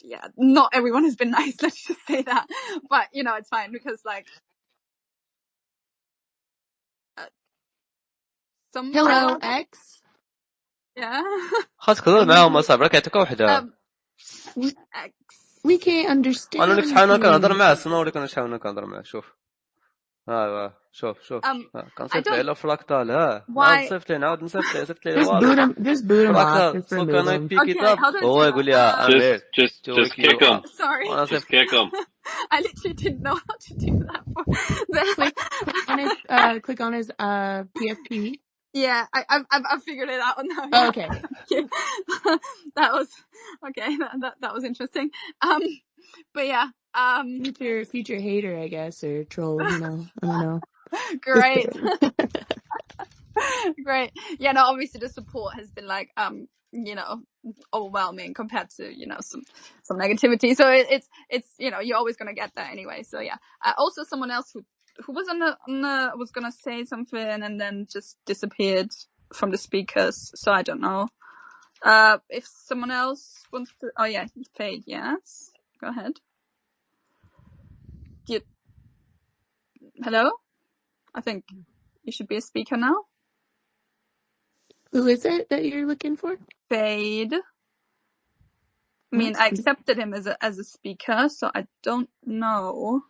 yeah, not everyone has been nice. Let's just say that. But you know, it's fine because like Hello, someone, X. yeah. خاصك تهضر معاهم اصاحبي راك يعطيك وحده. X. We can't انا understand وليك شحال هنا كنهضر you. معاه سنوريك انا شحال هنا كنهضر معاه شوف. شوف I كنصيفط ليه don't على فلاكتال نعاود why. نصيفط ليه صيفط ليه Just والو boot him. Just boot him off. فلاكتال Just سو remove كان اي him. بيك ات Okay, اب how do I هو do يقول لي I'm that? here Just to wake kick you him. up Sorry. وانا Just صيفط kick him. I literally didn't know how to do that. Click on his PFP. Yeah, I've figured it out now. Oh, Yeah, okay. thank you. That was okay. That was interesting. But yeah, Future hater, I guess, or troll. You know, I don't know. great, great. Yeah, no, obviously the support has been like, you know, overwhelming compared to, you know, some negativity. So it's, you know, you're always going to get that anyway. So yeah. Also someone else who was was going to say something and then just disappeared from the speakers. So I don't know. If someone else wants to, oh yeah, Fade, yes. Go ahead. Hello? I think you should be a speaker now. Who is it that you're looking for? Fade. I mean, I accepted him as a speaker, so I don't know.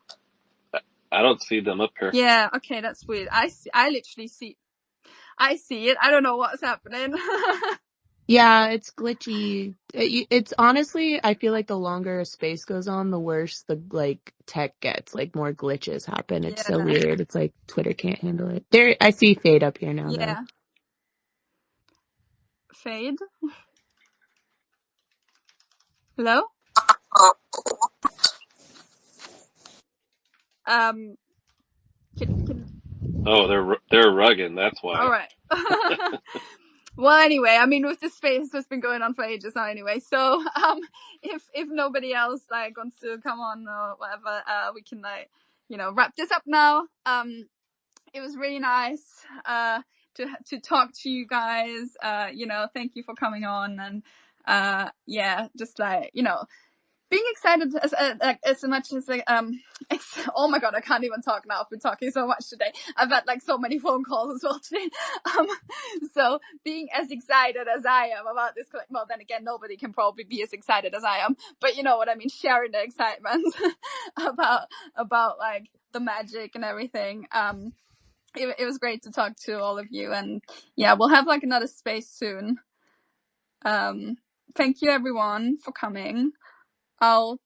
I don't see them up here. Yeah, okay, that's weird. I literally see it. I don't know what's happening. Yeah, it's glitchy. It's honestly, I feel like the longer a space goes on, the worse the like tech gets. Like more glitches happen. It's so weird. It's like Twitter can't handle it. There, I see Fade up here now. Yeah. Though. Fade. Hello? Oh, they're rugging. That's why. All right. Well, anyway, I mean, with this space that's been going on for ages now anyway. So, if nobody else like wants to come on or whatever, we can like, you know, wrap this up now. It was really nice, to talk to you guys. You know, thank you for coming on and, yeah, just like, you know, being excited as much as like oh my god, I can't even talk now. I've been talking so much today. I've had like so many phone calls as well today. So being as excited as I am about this, well, then again, nobody can probably be as excited as I am. But you know what I mean, sharing the excitement about like the magic and everything. It was great to talk to all of you, and yeah, we'll have like another space soon. Thank you everyone for coming. I'll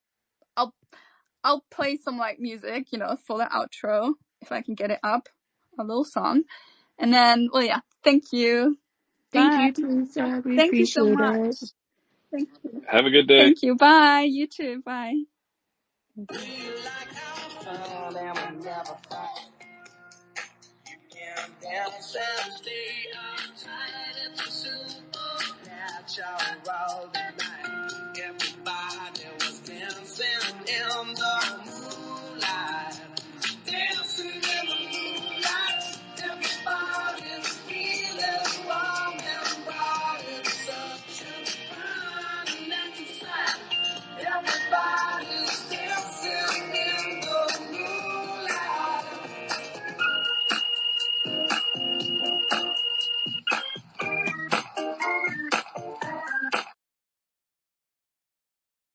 play some like music, you know, for the outro if I can get it up, a little song, and then, well, yeah, thank you. Thank you, Teresa. We Thank you so appreciate much. it. Thank you. Have a good day. Thank you. Bye. You too. Bye. Dance and stay outside. It's a supernatural